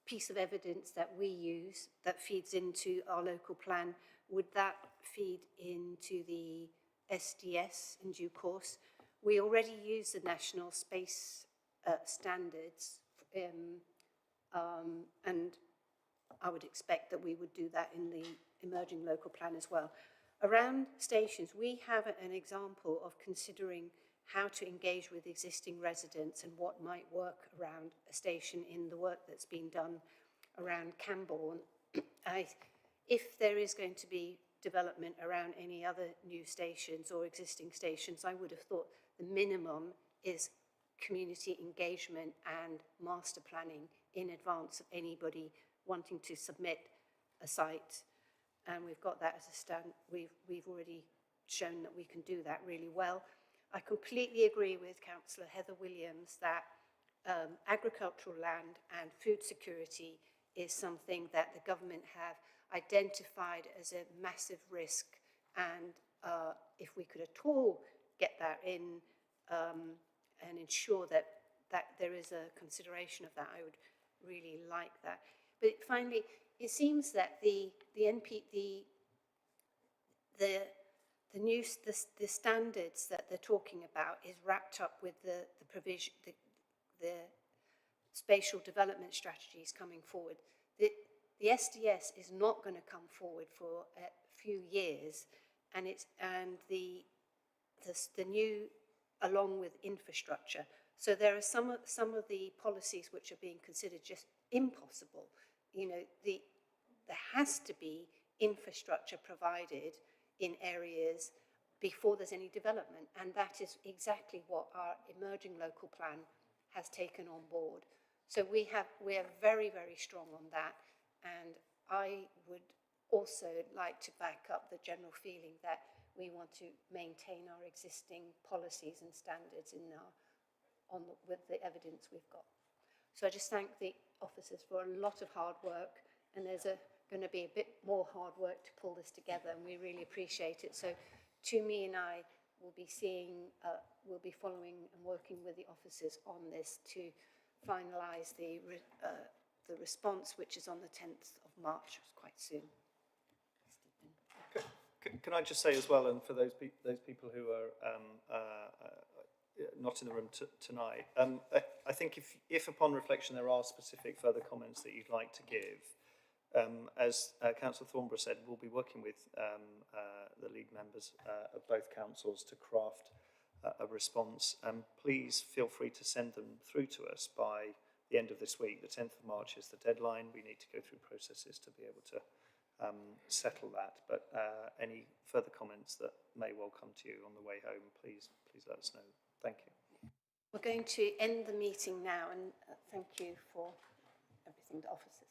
Speaker 1: piece of evidence that we use that feeds into our local plan. Would that feed into the SDS in due course? We already use the national space standards, and I would expect that we would do that in the emerging local plan as well. Around stations, we have an example of considering how to engage with existing residents and what might work around a station in the work that's been done around Camborne. If there is going to be development around any other new stations or existing stations, I would have thought the minimum is community engagement and master planning in advance of anybody wanting to submit a site. And we've got that as a stand. We've already shown that we can do that really well. I completely agree with Councillor Heather Williams that agricultural land and food security is something that the government have identified as a massive risk, and if we could at all get that in and ensure that there is a consideration of that, I would really like that. But finally, it seems that the standards that they're talking about is wrapped up with the provision, the spatial development strategies coming forward. The SDS is not going to come forward for a few years, and the new, along with infrastructure. So there are some of the policies which are being considered just impossible. There has to be infrastructure provided in areas before there's any development, and that is exactly what our emerging local plan has taken on board. So we are very, very strong on that, and I would also like to back up the general feeling that we want to maintain our existing policies and standards with the evidence we've got. So I just thank the officers for a lot of hard work, and there's a going to be a bit more hard work to pull this together, and we really appreciate it. So Tumi and I will be we'll be following and working with the officers on this to finalise the response, which is on the 10th of March, quite soon.
Speaker 10: Can I just say as well, and for those people who are not in the room tonight, I think if upon reflection there are specific further comments that you'd like to give, as Councillor Thornborough said, we'll be working with the lead members of both councils to craft a response. Please feel free to send them through to us by the end of this week. The 10th of March is the deadline. We need to go through processes to be able to settle that. But any further comments that may well come to you on the way home, please let us know. Thank you.
Speaker 1: We're going to end the meeting now, and thank you for everything, the officers.